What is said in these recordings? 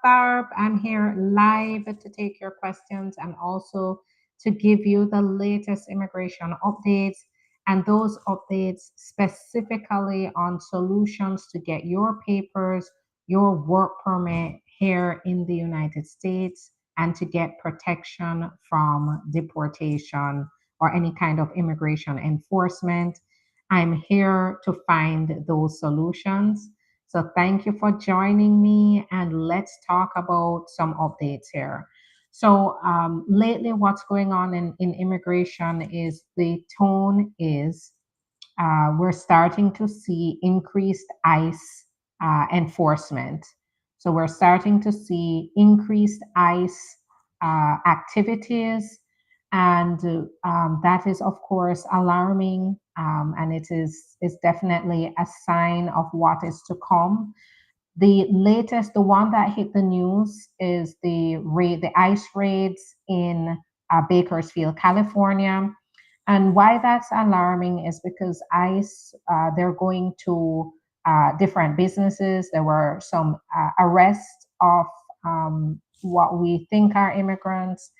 Tharpe. I'm here live to take your questions and also to give you the latest immigration updates, and those updates specifically on solutions to get your papers, your work permit here in the United States, and to get protection from deportation or any kind of immigration enforcement. I'm here to find those solutions. So thank you for joining me, and let's talk about some updates here. So lately, what's going on in immigration is the tone is we're starting to see increased ICE enforcement. So we're starting to see increased ICE activities, and that is, of course, alarming, and is definitely a sign of what is to come. The latest, the one that hit the news, is the ICE raids in Bakersfield, California. And why that's alarming is because ICE, they're going to different businesses. There were some arrests of what we think are immigrants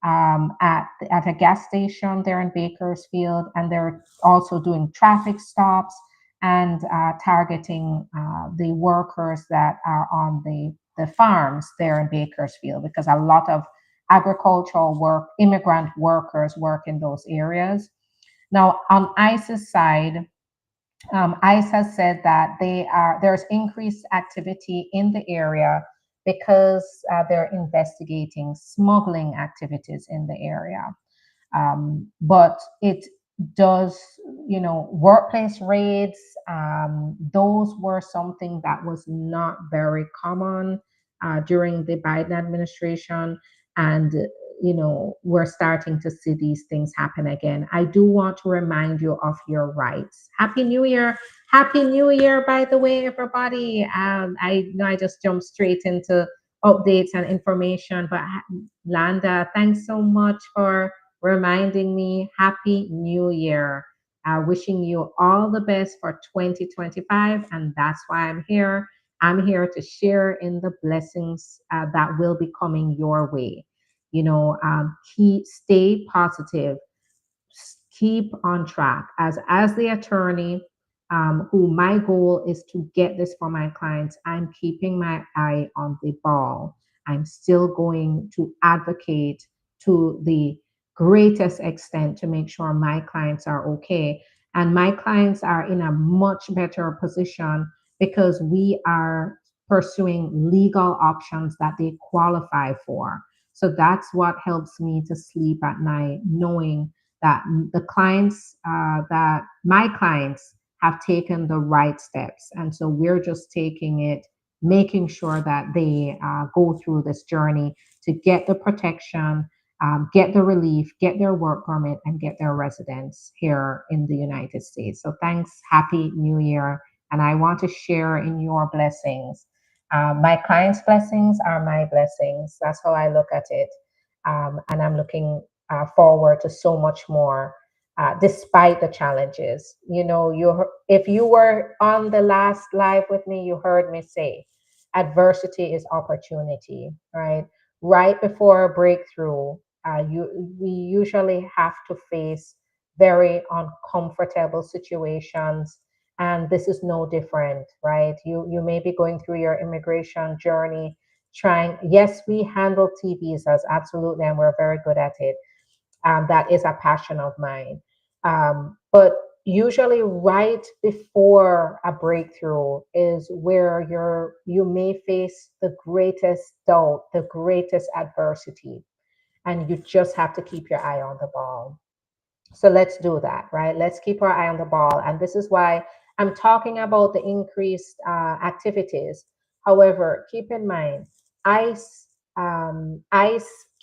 at a gas station there in Bakersfield, and they're also doing traffic stops and targeting the workers that are on the farms there in Bakersfield, because a lot of agricultural work, immigrant workers work in those areas. Now, on ICE's side, ICE has said that there's increased activity in the area because they're investigating smuggling activities in the area. But it does, workplace raids, those were something that was not very common during the Biden administration. And, we're starting to see these things happen again. I do want to remind you of your rights. Happy New Year. Happy New Year, by the way, everybody. I know I just jumped straight into updates and information, but Landa, thanks so much for reminding me. Happy New Year. Wishing you all the best for 2025. And that's why I'm here. I'm here to share in the blessings that will be coming your way. Stay positive, keep on track. As the attorney, who my goal is to get this for my clients, I'm keeping my eye on the ball. I'm still going to advocate to the greatest extent to make sure my clients are okay. And my clients are in a much better position because we are pursuing legal options that they qualify for. So that's what helps me to sleep at night, knowing that the clients, that my clients have taken the right steps. And so we're just taking it, making sure that they go through this journey to get the protection, get the relief, get their work permit, and get their residence here in the United States. So thanks. Happy New Year. And I want to share in your blessings. My clients' blessings are my blessings. That's how I look at it. And I'm looking forward to so much more, despite the challenges. If you were on the last live with me, you heard me say adversity is opportunity, right? Right before a breakthrough, we usually have to face very uncomfortable situations, and this is no different, right? You may be going through your immigration journey, trying. Yes, we handle T visas, absolutely, and we're very good at it. That is a passion of mine. But usually, right before a breakthrough is where you may face the greatest doubt, the greatest adversity, and you just have to keep your eye on the ball. So let's do that, right? Let's keep our eye on the ball. And this is why I'm talking about the increased activities. However, keep in mind, ICE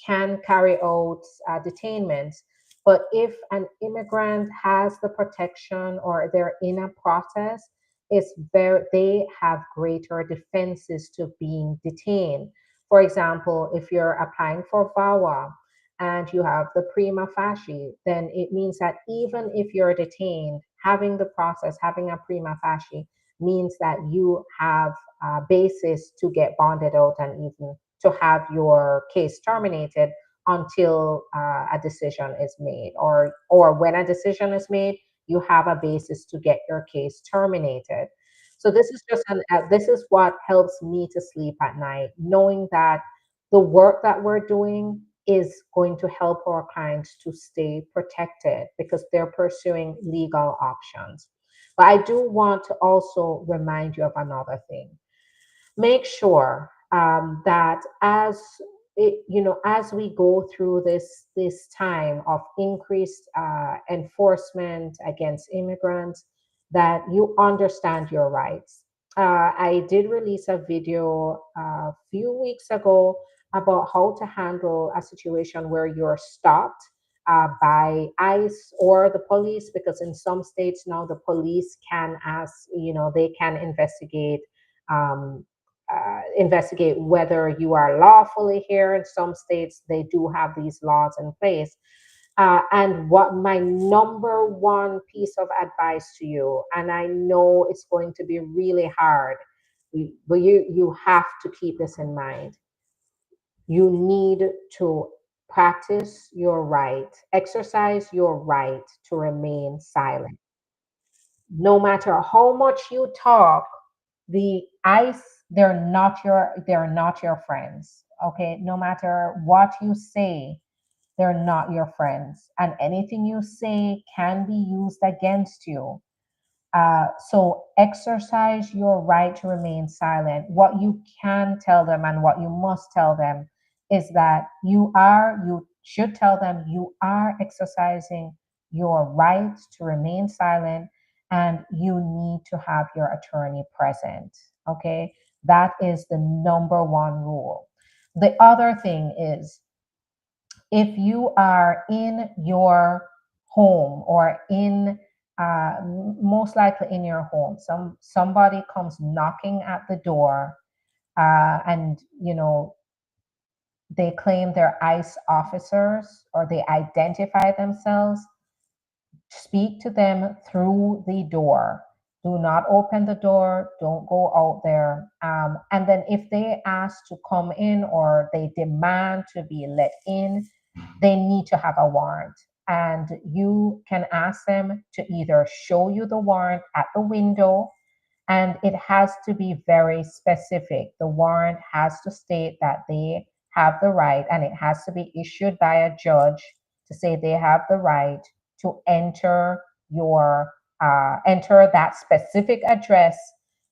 can carry out detainments, but if an immigrant has the protection or they're in a process, they have greater defenses to being detained. For example, if you're applying for VAWA, and you have the prima facie, then it means that even if you're detained, having the process, having a prima facie, means that you have a basis to get bonded out and even to have your case terminated until a decision is made, or when a decision is made, you have a basis to get your case terminated. So this is what helps me to sleep at night, knowing that the work that we're doing is going to help our clients to stay protected because they're pursuing legal options. But I do want to also remind you of another thing. Make sure that as we go through this time of increased enforcement against immigrants, that you understand your rights. I did release a video a few weeks ago about how to handle a situation where you're stopped by ICE or the police, because in some states now the police can they can um, investigate whether you are lawfully here. In some states, they do have these laws in place. And what my number one piece of advice to you, and I know it's going to be really hard, but you have to keep this in mind. You need to practice your right, exercise your right to remain silent. No matter how much you talk, the ICE, they're not your friends. Okay, no matter what you say, they're not your friends, and anything you say can be used against you. So exercise your right to remain silent. What you can tell them and what you must tell them is that you should tell them you are exercising your right to remain silent, and you need to have your attorney present. Okay. That is the number one rule. The other thing is, if you are in your home or in most likely in your home, somebody comes knocking at the door, and they claim they're ICE officers or they identify themselves, speak to them through the door. Do not open the door. Don't go out there. And then if they ask to come in or they demand to be let in, they need to have a warrant. And you can ask them to either show you the warrant at the window, and it has to be very specific. The warrant has to state that they have the right, and it has to be issued by a judge to say they have the right to enter that specific address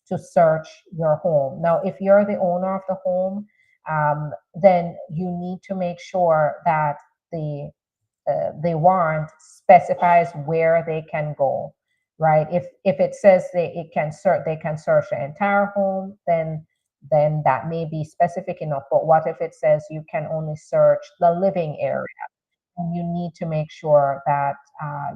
to search your home. Now, if you're the owner of the home, then you need to make sure that the the warrant specifies where they can go, right? If it says they can search the entire home, then that may be specific enough. But what if it says you can only search the living area? And you need to make sure that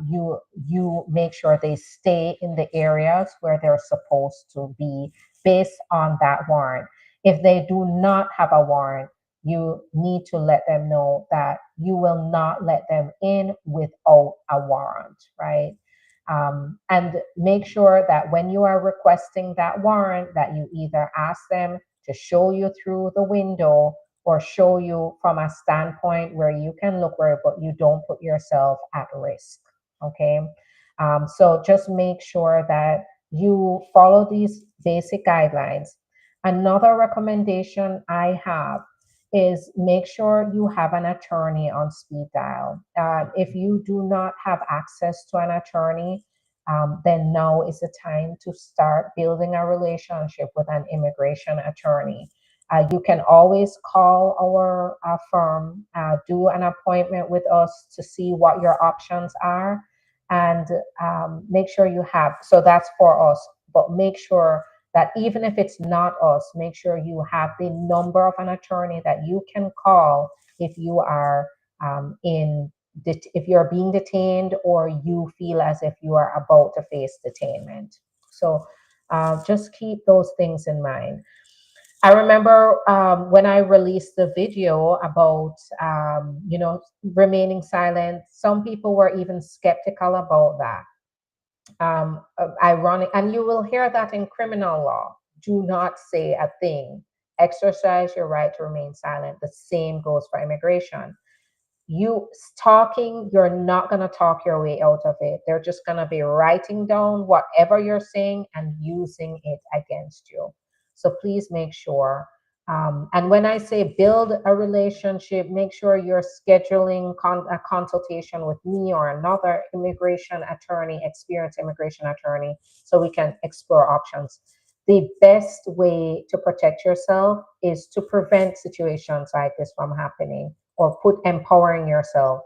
you make sure they stay in the areas where they're supposed to be based on that warrant. If they do not have a warrant, you need to let them know that you will not let them in without a warrant, right? And make sure that when you are requesting that warrant, that you either ask them to show you through the window or show you from a standpoint where you can look where, but you don't put yourself at risk. Okay. So just make sure that you follow these basic guidelines. Another recommendation I have is make sure you have an attorney on speed dial. If you do not have access to an attorney, then now is the time to start building a relationship with an immigration attorney. You can always call our firm, do an appointment with us to see what your options are, and make sure you have. So that's for us, but make sure that even if it's not us, make sure you have the number of an attorney that you can call if you are if you're being detained or you feel as if you are about to face detainment. So just keep those things in mind. I remember when I released the video about, remaining silent, some people were even skeptical about that. Ironic, and you will hear that in criminal law. Do not say a thing. Exercise your right to remain silent. The same goes for immigration. You talking, you're not going to talk your way out of it. They're just going to be writing down whatever you're saying and using it against you. So please make sure. And when I say build a relationship, make sure you're scheduling a consultation with me or another immigration attorney, experienced immigration attorney, so we can explore options. The best way to protect yourself is to prevent situations like this from happening, or put empowering yourself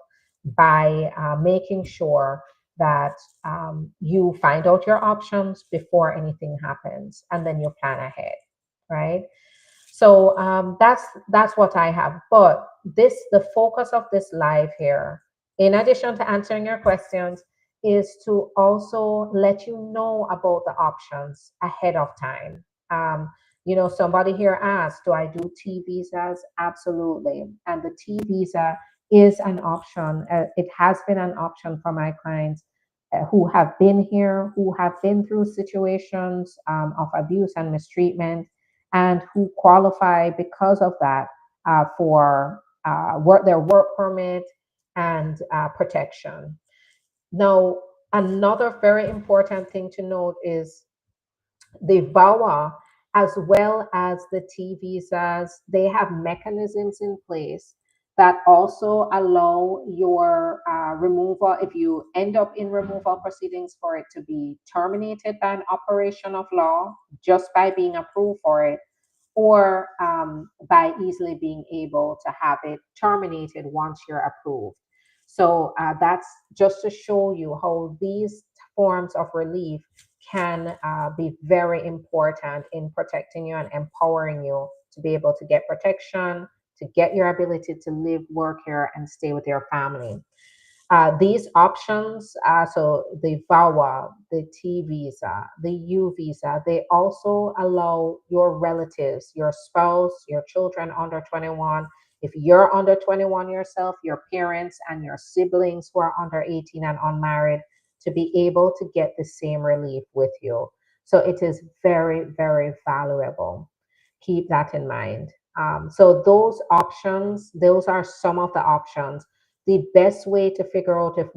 by making sure that you find out your options before anything happens, and then you plan ahead, right? So that's what I have. But the focus of this live here, in addition to answering your questions, is to also let you know about the options ahead of time. Somebody here asked, do I do T visas? Absolutely. And the T visa is an option. It has been an option for my clients who have been here, who have been through situations of abuse and mistreatment, and who qualify because of that for their work permit and protection. Now, another very important thing to note is the VAWA, as well as the T visas, they have mechanisms in place that also allow your removal, if you end up in removal proceedings, for it to be terminated by an operation of law just by being approved for it, or by easily being able to have it terminated once you're approved. So that's just to show you how these forms of relief can be very important in protecting you and empowering you to be able to get protection, to get your ability to live, work here, and stay with your family. These options, so the VAWA, the T visa, the U visa, they also allow your relatives, your spouse, your children under 21. If you're under 21 yourself, your parents and your siblings who are under 18 and unmarried, to be able to get the same relief with you. So it is very, very valuable. Keep that in mind. So those are some of the options. The best way to figure out if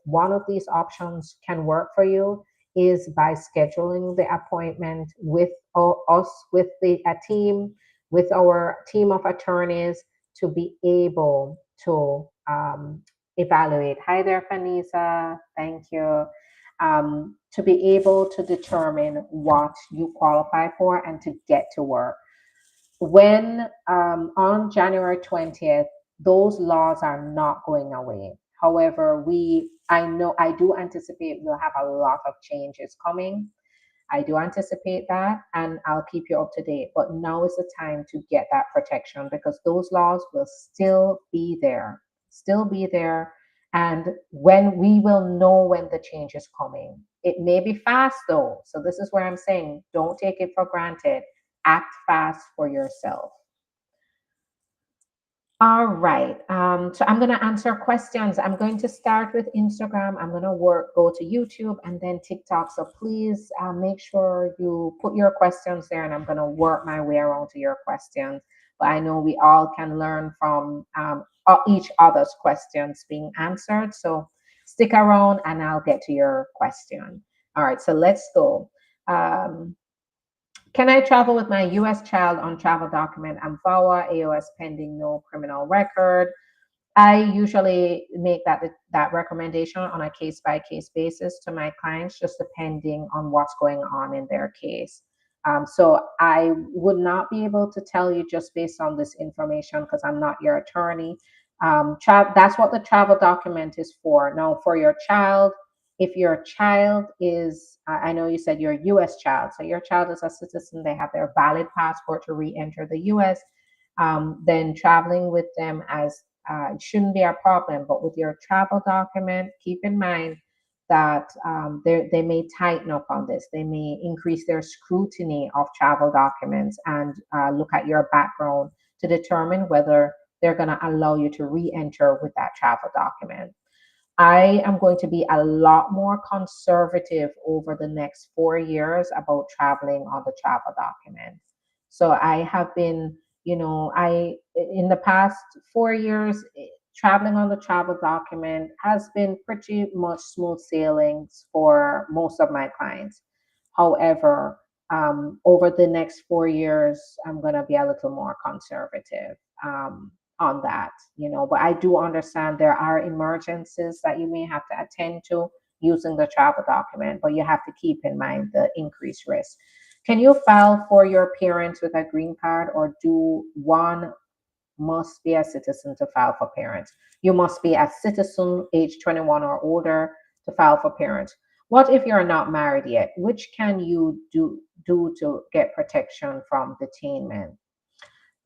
one of these options can work for you is by scheduling the appointment with us, with a team, with our team of attorneys, to be able to evaluate. Hi there, Fanisa. Thank you. To be able to determine what you qualify for and to get to work. When on January 20th, those laws are not going away. However, I do anticipate we'll have a lot of changes coming. I do anticipate that, and I'll keep you up to date. But now is the time to get that protection, because those laws will still be there. And when we will know when the change is coming, it may be fast though. So this is where I'm saying, don't take it for granted. Act fast for yourself. All right. So I'm going to answer questions. I'm going to start with Instagram. I'm going to go to YouTube and then TikTok. So please make sure you put your questions there, and I'm going to work my way around to your questions. But I know we all can learn from each other's questions being answered. So stick around and I'll get to your question. All right. So let's go. Can I travel with my US child on travel document and VAWA, AOS pending, no criminal record? I usually make that recommendation on a case by case basis to my clients, just depending on what's going on in their case. So I would not be able to tell you just based on this information, because I'm not your attorney. That's what the travel document is for. Now, for your child, if your child is, I know you said your US child, so your child is a citizen, they have their valid passport to re-enter the US, then traveling with them as it shouldn't be a problem. But with your travel document, keep in mind that they may tighten up on this. They may increase their scrutiny of travel documents and look at your background to determine whether they're going to allow you to re-enter with that travel document. I am going to be a lot more conservative over the next 4 years about traveling on the travel document. So I have been, I in the past 4 years, traveling on the travel document has been pretty much smooth sailings for most of my clients. However, over the next 4 years, I'm going to be a little more conservative. On that, but I do understand there are emergencies that you may have to attend to using the travel document, but you have to keep in mind the increased risk. Can you file for your parents with a green card, or do one must be a citizen to file for parents? You must be a citizen age 21 or older to file for parents. What if you're not married yet? Which can you do to get protection from detainment?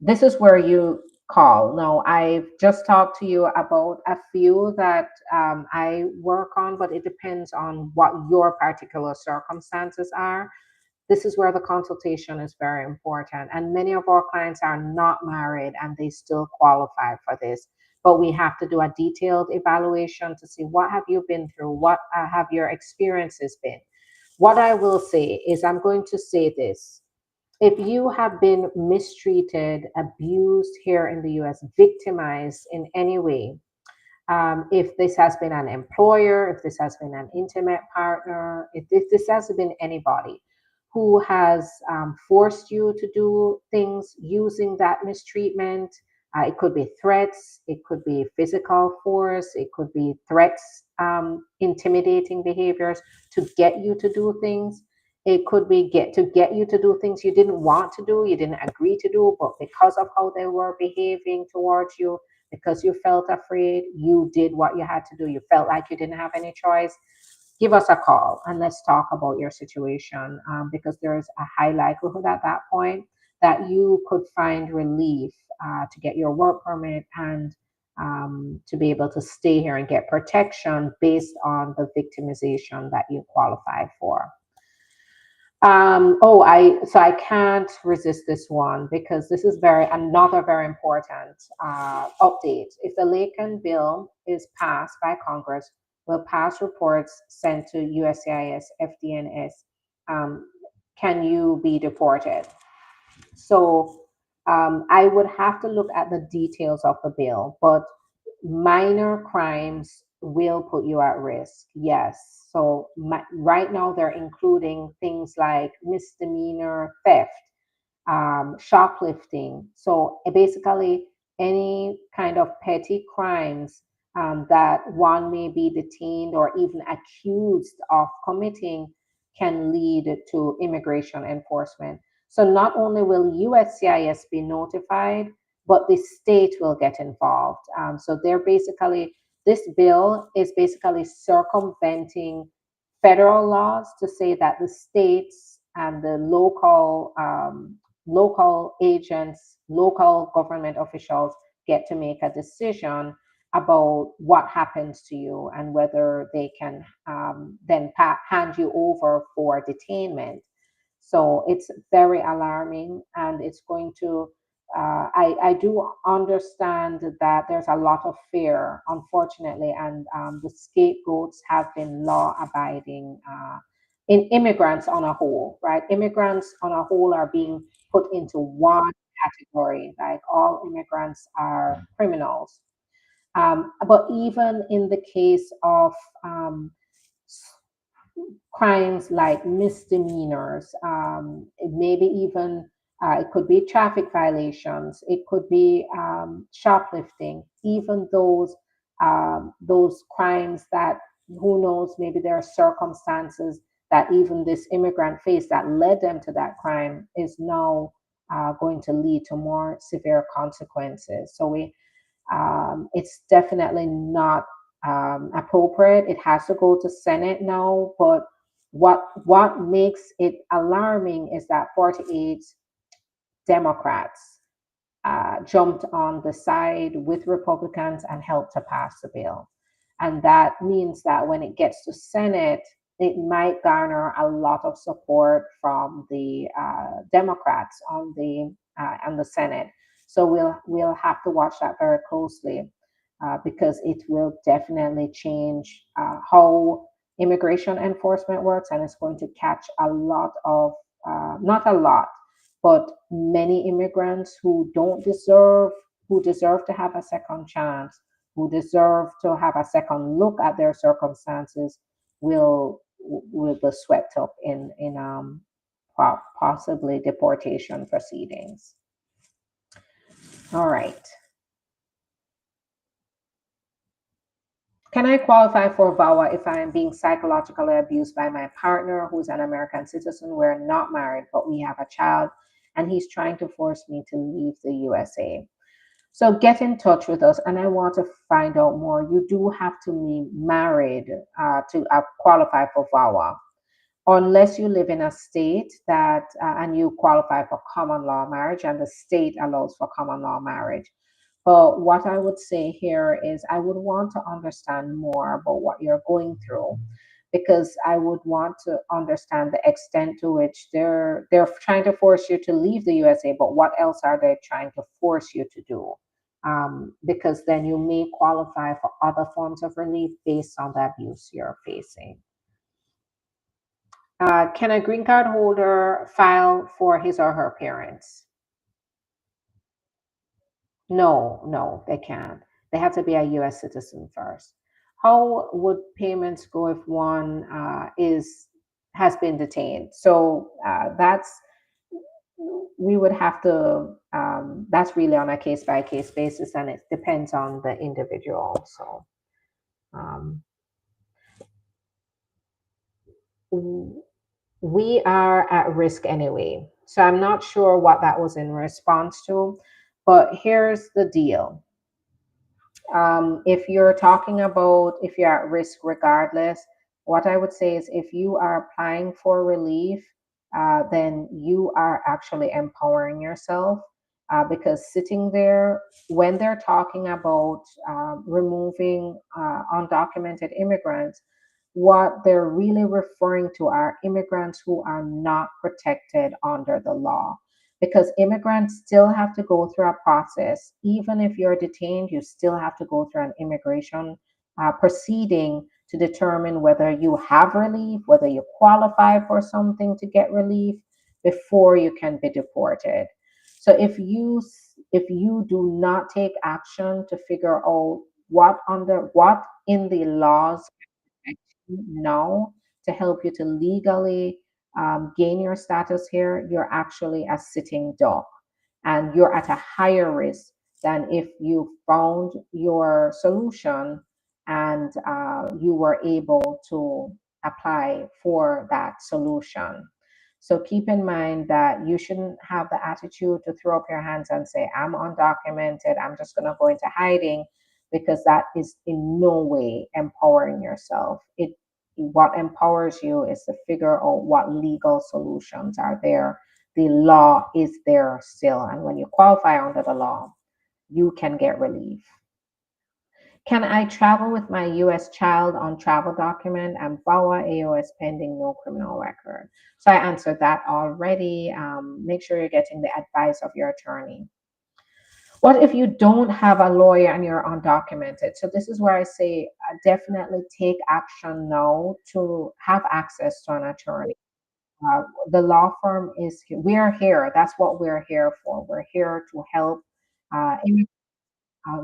This is where you call. Now, I've just talked to you about a few that I work on, but it depends on what your particular circumstances are. This is where the consultation is very important. And many of our clients are not married and they still qualify for this. But we have to do a detailed evaluation to see what have you been through, what have your experiences been. What I will say is, I'm going to say this: if you have been mistreated, abused here in the US, victimized in any way, if this has been an employer, if this has been an intimate partner, if this has been anybody who has forced you to do things using that mistreatment, it could be threats, it could be physical force, it could be threats, intimidating behaviors to get you to do things. It could be get you to do things you didn't want to do, you didn't agree to do, but because of how they were behaving towards you, because you felt afraid, you did what you had to do. You felt like you didn't have any choice. Give us a call and let's talk about your situation, because there's a high likelihood at that point that you could find relief to get your work permit and to be able to stay here and get protection based on the victimization that you qualified for. I can't resist this one because this is another very important update. If the Laken bill is passed by Congress, will pass reports sent to USCIS, FDNS, um, can you be deported? So I would have to look at the details of the bill, but minor crimes will put you at risk. Yes. So right now they're including things like misdemeanor theft, shoplifting. So basically, any kind of petty crimes that one may be detained or even accused of committing can lead to immigration enforcement. So not only will USCIS be notified, but the state will get involved. So this bill is basically circumventing federal laws to say that the states and the local agents, local government officials get to make a decision about what happens to you and whether they can then hand you over for detainment. So it's very alarming, and it's going to. I do understand that there's a lot of fear, unfortunately, and the scapegoats have been law abiding in immigrants on a whole, right? Immigrants on a whole are being put into one category, like all immigrants are criminals. But even in the case of crimes like misdemeanors, maybe even it could be traffic violations, it could be shoplifting, even those crimes that, who knows, maybe there are circumstances that even this immigrant faced that led them to that crime is now going to lead to more severe consequences. So it's definitely not appropriate. It has to go to Senate now. But what makes it alarming is that 48 Democrats jumped on the side with Republicans and helped to pass the bill. And that means that when it gets to Senate, it might garner a lot of support from the Democrats on the Senate. So we'll have to watch that very closely. because it will definitely change how immigration enforcement works, and it's going to catch a lot of, not a lot, but many immigrants who don't deserve, who deserve to have a second chance, who deserve to have a second look at their circumstances, will be swept up in possibly deportation proceedings. All right. Can I qualify for VAWA if I am being psychologically abused by my partner who's an American citizen? We're not married, but we have a child, and he's trying to force me to leave the USA. So get in touch with us, and I want to find out more. You do have to be married to qualify for VAWA, unless you live in a state that, and you qualify for common law marriage, and the state allows for common law marriage. But what I would say here is I would want to understand more about what you're going through, because I would want to understand the extent to which they're trying to force you to leave the USA, but what else are they trying to force you to do? Because then you may qualify for other forms of relief based on the abuse you're facing. Can a green card holder file for his or her parents? No, no, they can't. They have to be a US citizen first. How would payments go if one is has been detained? So that's, we would have to, that's really on a case by case basis, and it depends on the individual. So um, we are at risk anyway. So I'm not sure what that was in response to, but here's the deal. If you're talking about if you're at risk regardless, what I would say is if you are applying for relief, then you are actually empowering yourself, because sitting there, when they're talking about removing undocumented immigrants, what they're really referring to are immigrants who are not protected under the law, because immigrants still have to go through a process. Even if you're detained, you still have to go through an immigration proceeding to determine whether you have relief, whether you qualify for something to get relief before you can be deported. So if you do not take action to figure out what in the laws now to help you to legally gain your status here, you're actually a sitting duck, and you're at a higher risk than if you found your solution and you were able to apply for that solution. So keep in mind that you shouldn't have the attitude to throw up your hands and say, I'm undocumented, I'm just going to go into hiding, because that is in no way empowering yourself. What empowers you is to figure out what legal solutions are there. The law is there still, and when you qualify under the law, you can get relief. Can I travel with my US child on travel document and VAWA AOS pending, no criminal record? So I answered that already. Make sure you're getting the advice of your attorney. What if you don't have a lawyer and you're undocumented? So this is where I say definitely take action now to have access to an attorney. The law firm is, we're here. That's what we're here for. We're here to help uh,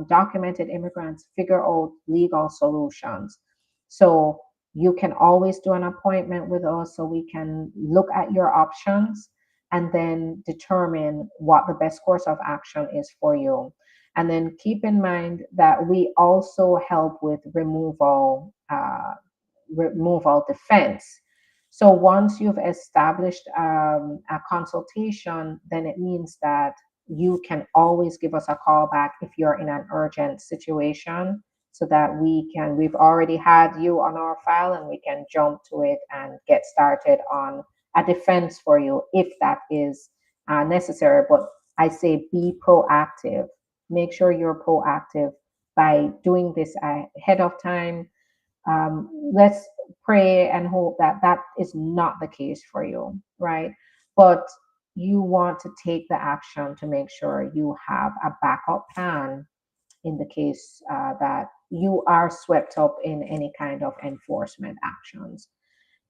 documented immigrants figure out legal solutions. So you can always do an appointment with us so we can look at your options and then determine what the best course of action is for you. And then keep in mind that we also help with removal defense. So once you've established a consultation, then it means that you can always give us a call back if you're in an urgent situation, so that we've already had you on our file and we can jump to it and get started on a defense for you if that is necessary. But I say be proactive. Make sure you're proactive by doing this ahead of time. Let's pray and hope that that is not the case for you, right? But you want to take the action to make sure you have a backup plan in the case that you are swept up in any kind of enforcement actions.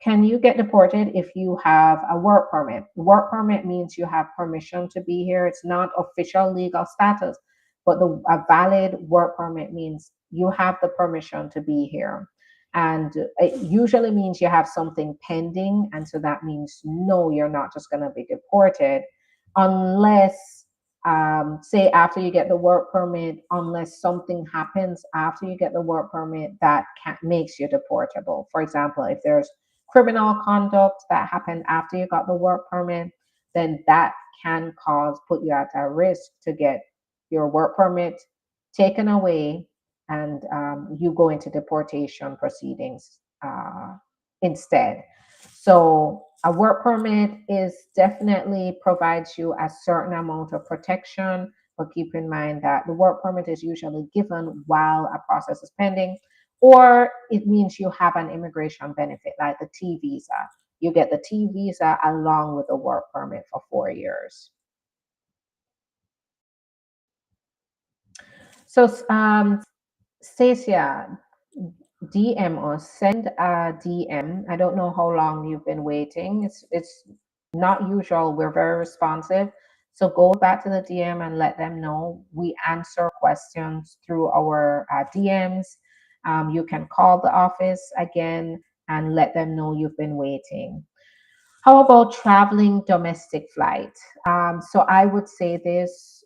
Can you get deported if you have a work permit? Work permit means you have permission to be here. It's not official legal status, but a valid work permit means you have the permission to be here. And it usually means you have something pending. And so that means no, you're not just going to be deported unless, say, after you get the work permit, unless something happens after you get the work permit that makes you deportable. For example, if there's criminal conduct that happened after you got the work permit, then that can put you at a risk to get your work permit taken away, and you go into deportation proceedings instead. So a work permit is definitely provides you a certain amount of protection, but keep in mind that the work permit is usually given while a process is pending, or it means you have an immigration benefit like the T visa. You get the T visa along with the work permit for 4 years. So, Stacia, DM or send a DM. I don't know how long you've been waiting. It's not usual. We're very responsive. So go back to the DM and let them know. We answer questions through our DMs. You can call the office again and let them know you've been waiting. How about traveling domestic flight? So I would say this,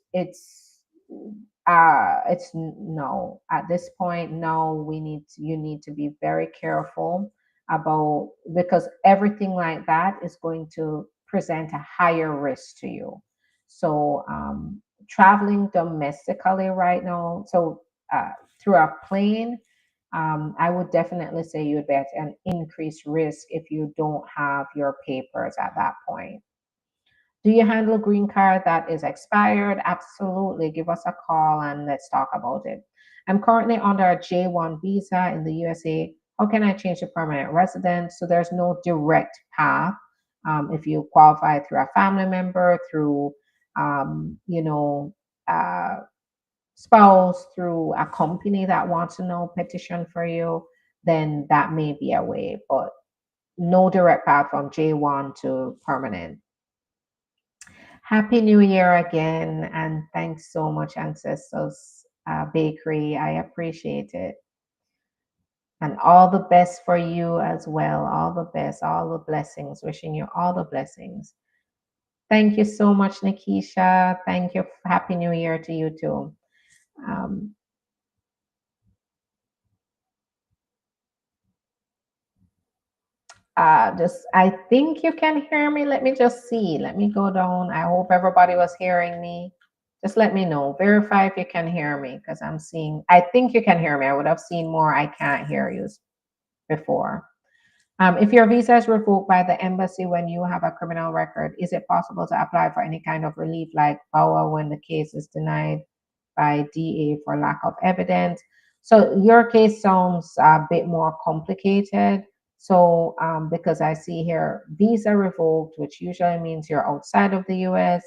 no. At this point, no, you need to be very careful about, because everything like that is going to present a higher risk to you. So traveling domestically right now, so through a plane, I would definitely say you would be at an increased risk if you don't have your papers at that point. Do you handle green card that is expired? Absolutely. Give us a call and let's talk about it. I'm currently under a J1 visa in the USA. How can I change to permanent resident? So there's no direct path. If you qualify through a family member, through, you know, spouse, through a company that wants to know petition for you, then that may be a way, but no direct path from J1 to permanent. Happy New Year again, and thanks so much, Ancestors Bakery. I appreciate it. And all the best for you as well. All the best, all the blessings. Wishing you all the blessings. Thank you so much, Nikisha. Thank you. Happy New Year to you too. Um, just, I think you can hear me. Let me just see. Let me go down. I hope everybody was hearing me. Just let me know. Verify if you can hear me, because I'm seeing, I think you can hear me. I would have seen more I can't hear you before. If your visa is revoked by the embassy when you have a criminal record, is it possible to apply for any kind of relief like VAWA when the case is denied by DA for lack of evidence? So your case sounds a bit more complicated. So because I see here visa revoked, which usually means you're outside of the US.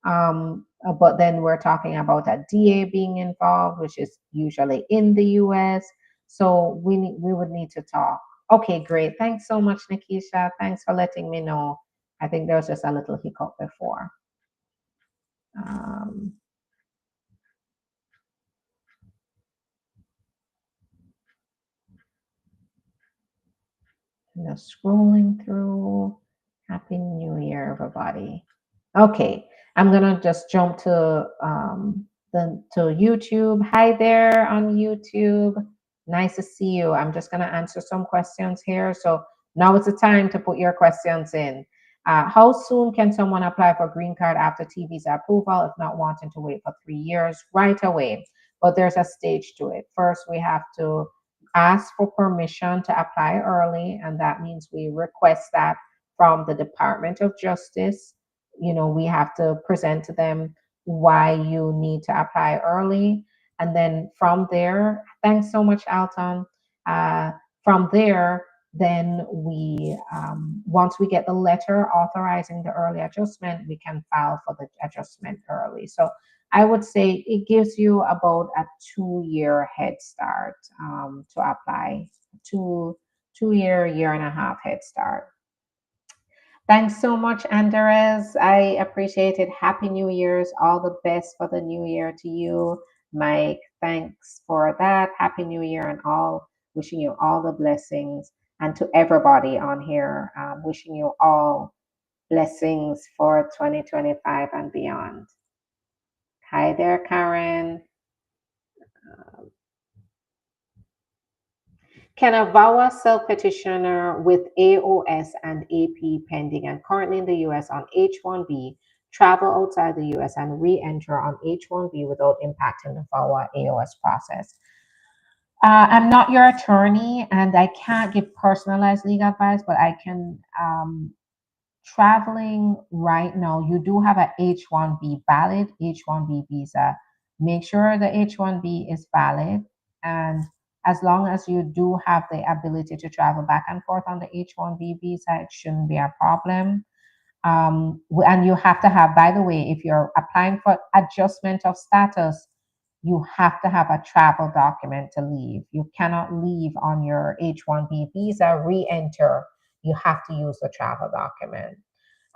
But then we're talking about a DA being involved, which is usually in the US. So we would need to talk. Okay, great. Thanks so much, Nikisha. Thanks for letting me know. I think there was just a little hiccup before. Um, just scrolling through. Happy New Year, everybody. Okay, I'm gonna just jump to YouTube. Hi there on YouTube. Nice to see you. I'm just gonna answer some questions here. So now is the time to put your questions in. How soon can someone apply for green card after T visa approval if not wanting to wait for 3 years? Right away. But there's a stage to it. First, we have to ask for permission to apply early, and that means we request that from the Department of Justice. We have to present to them why you need to apply early. And then from there, thanks so much, Alton. From there, then once we get the letter authorizing the early adjustment, we can file for the adjustment early. So I would say it gives you about a 2 year head start to apply. Two 2 year, year and a half head start. Thanks so much, Andres. I appreciate it. Happy New Year's. All the best for the new year to you, Mike. Thanks for that. Happy New Year and all. Wishing you all the blessings. And to everybody on here, wishing you all blessings for 2025 and beyond. Hi there, Karen. Can a VAWA self-petitioner with AOS and AP pending and currently in the US on H-1B travel outside the US and re-enter on H-1B without impacting the VAWA AOS process? I'm not your attorney and I can't give personalized legal advice, but I can traveling right now, you do have a H-1B valid H-1B visa. Make sure the H-1B is valid. And as long as you do have the ability to travel back and forth on the H-1B visa, it shouldn't be a problem. And you have to have, by the way, if you're applying for adjustment of status, you have to have a travel document to leave. You cannot leave on your H-1B visa, re-enter. You have to use the travel document.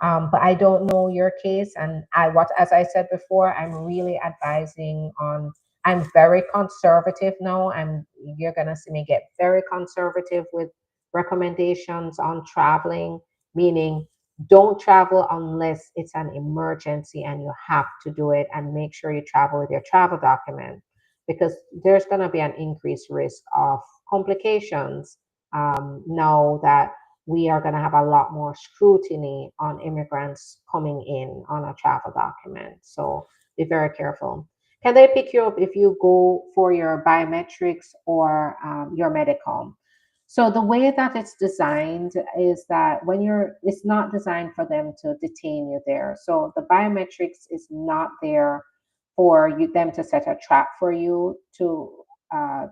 But I don't know your case, and as I said before, I'm really advising on. I'm very conservative now. You're gonna see me get very conservative with recommendations on traveling, meaning don't travel unless it's an emergency and you have to do it, and make sure you travel with your travel document because there's gonna be an increased risk of complications now that we are going to have a lot more scrutiny on immigrants coming in on a travel document. So be very careful. Can they pick you up if you go for your biometrics or your medical? So the way that it's designed is that it's not designed for them to detain you there. So the biometrics is not there for them to set a trap for you to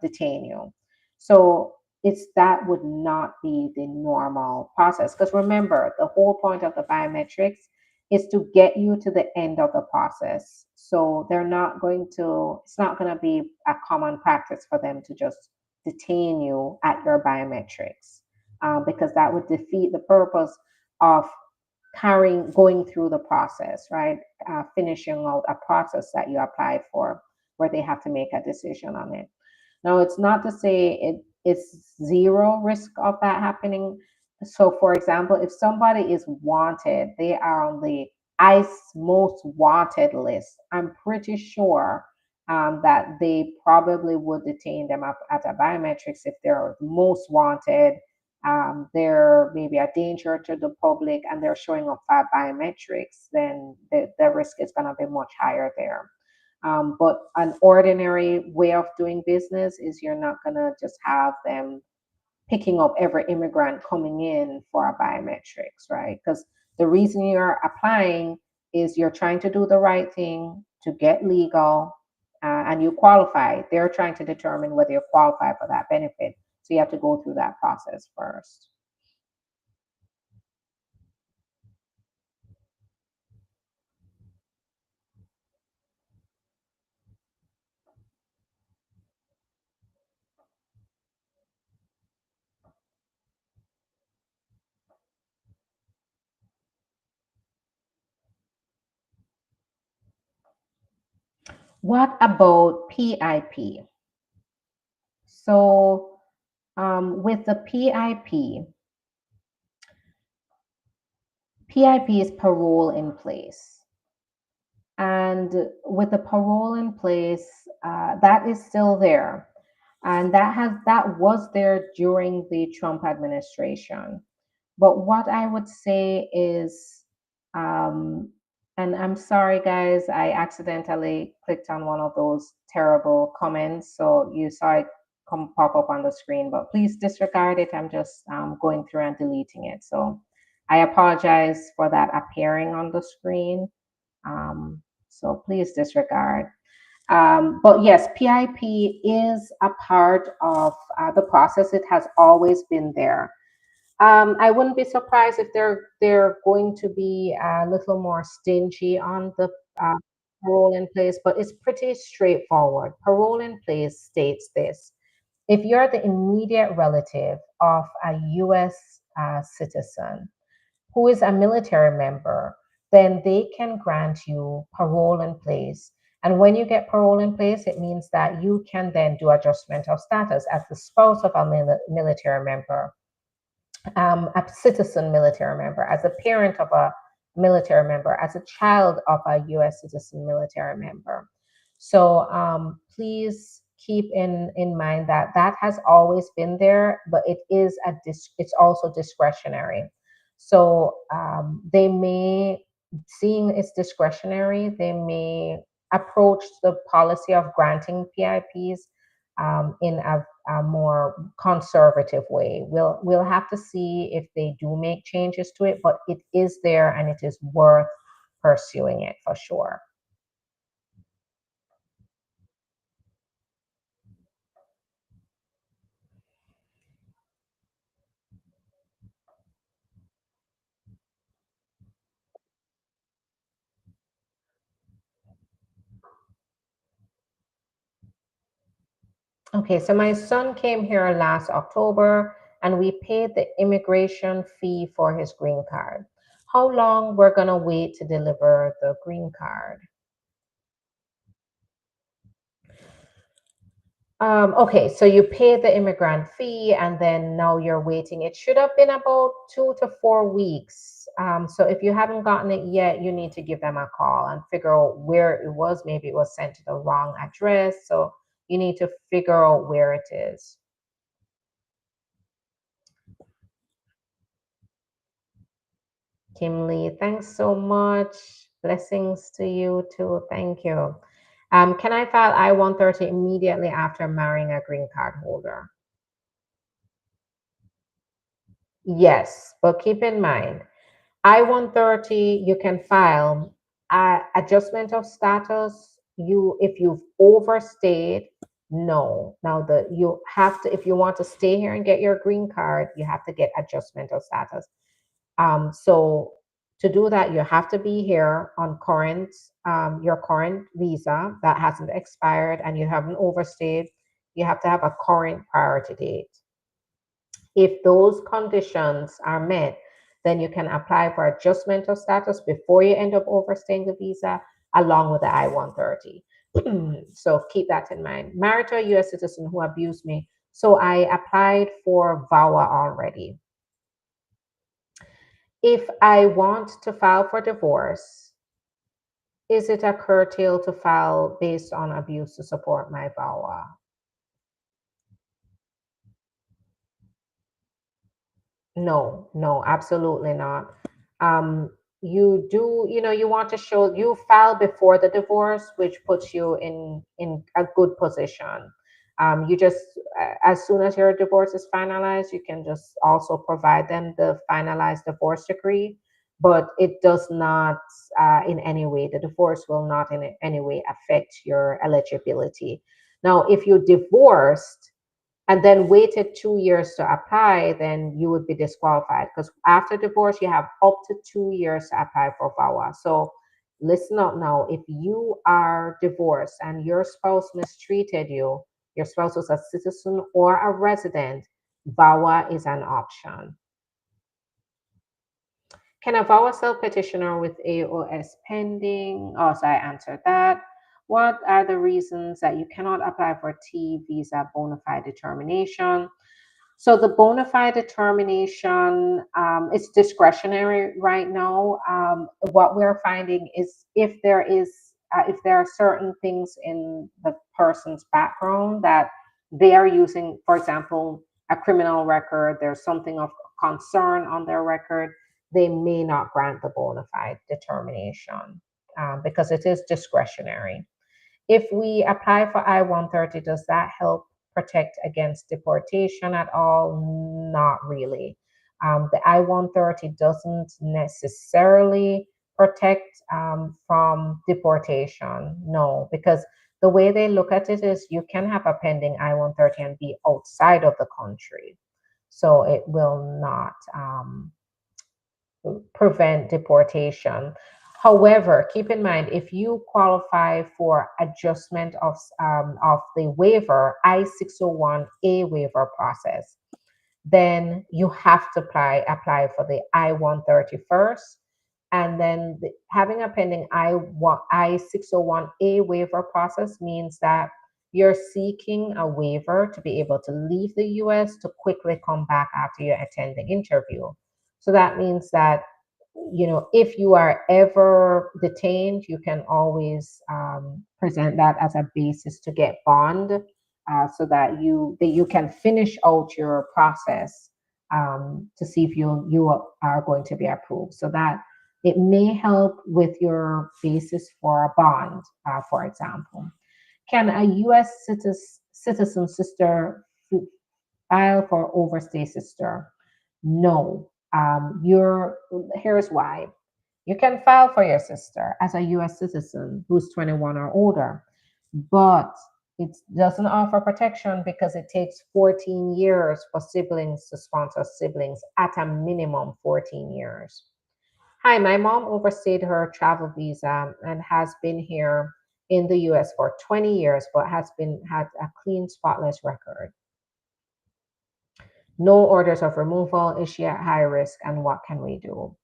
detain you. So it's that would not be the normal process. Because remember, the whole point of the biometrics is to get you to the end of the process. So it's not going to be a common practice for them to just detain you at your biometrics because that would defeat the purpose of going through the process, right? Finishing out a process that you applied for where they have to make a decision on it. Now, it's not to say it's zero risk of that happening. So, for example, if somebody is wanted, they are on the ICE most wanted list. I'm pretty sure that they probably would detain them up at a biometrics if they're most wanted. They're maybe a danger to the public and they're showing up for biometrics, then the risk is going to be much higher there. But an ordinary way of doing business is you're not going to just have them picking up every immigrant coming in for a biometrics, right? Because the reason you're applying is you're trying to do the right thing to get legal and you qualify. They're trying to determine whether you qualify for that benefit. So you have to go through that process first. What about PIP? So with the PIP is parole in place. And with the parole in place, that is still there. And that was there during the Trump administration. But what I would say is, um, and I'm sorry, guys, I accidentally clicked on one of those terrible comments. So you saw it come pop up on the screen, but please disregard it. I'm just going through and deleting it. So I apologize for that appearing on the screen. So please disregard. But yes, PIP is a part of the process. It has always been there. I wouldn't be surprised if they're going to be a little more stingy on the parole in place, but it's pretty straightforward. Parole in place states this: if you're the immediate relative of a US citizen who is a military member, then they can grant you parole in place. And when you get parole in place, it means that you can then do adjustment of status as the spouse of a military member, a citizen military member, as a parent of a military member, as a child of a US citizen military member. So please keep in mind that that has always been there, but it is it's also discretionary. So they may, seeing it's discretionary, they may approach the policy of granting PIPs in a more conservative way. We'll have to see if they do make changes to it, but it is there and it is worth pursuing it for sure. Okay, so my son came here last October and we paid the immigration fee for his green card. How long we're gonna wait to deliver the green card? Okay, so you paid the immigrant fee and then now you're waiting. It should have been about 2 to 4 weeks. So if you haven't gotten it yet, you need to give them a call and figure out where it was. Maybe it was sent to the wrong address. So you need to figure out where it is. Kimberly, thanks so much. Blessings to you too. Thank you. Can I file I-130 immediately after marrying a green card holder? Yes, but keep in mind, I-130 you can file adjustment of status. You if you've overstayed, no. Now the you have to, if you want to stay here and get your green card, you have to get adjustment of status. So to do that, you have to be here on your current visa that hasn't expired and you haven't overstayed. You have to have a current priority date. If those conditions are met, then you can apply for adjustment of status before you end up overstaying the visa, along with the I-130. So keep that in mind. Married to a US citizen who abused me. So I applied for VAWA already. If I want to file for divorce, is it a curtail to file based on abuse to support my VAWA? No, no, absolutely not. You do, you want to show you file before the divorce, which puts you in a good position. You just as soon as your divorce is finalized, you can just also provide them the finalized divorce decree, but it does not in any way, the divorce will not in any way affect your eligibility. Now, if you divorced and then waited 2 years to apply, then you would be disqualified because after divorce, you have up to 2 years to apply for VAWA. So listen up now. If you are divorced and your spouse mistreated you, your spouse was a citizen or a resident, VAWA is an option. Can a VAWA self petitioner with AOS pending? Oh, so I answered that. What are the reasons that you cannot apply for T visa bona fide determination? So the bona fide determination, it's discretionary right now. What we're finding is if there are certain things in the person's background that they are using, for example, a criminal record, there's something of concern on their record, they may not grant the bona fide determination because it is discretionary. If we apply for I-130, does that help protect against deportation at all? Not really. The I-130 doesn't necessarily protect from deportation, no, because the way they look at it is you can have a pending I-130 and be outside of the country. So it will not prevent deportation. However, keep in mind if you qualify for adjustment of the waiver, I-601A waiver process, then you have to apply for the I-130 first. And then having a pending I-601A waiver process means that you're seeking a waiver to be able to leave the US to quickly come back after you attend the interview. So that means that, if you are ever detained, you can always present that as a basis to get bond, so that you can finish out your process, to see if you are going to be approved. So that it may help with your basis for a bond, for example. Can a U.S. citizen sister file for overstay sister? No. Here's why. You can file for your sister as a US citizen who's 21 or older, but it doesn't offer protection because it takes 14 years for siblings to sponsor siblings, at a minimum 14 years. Hi, my mom overstayed her travel visa and has been here in the US for 20 years, but had a clean, spotless record. No orders of removal. Is she at high risk, and what can we do?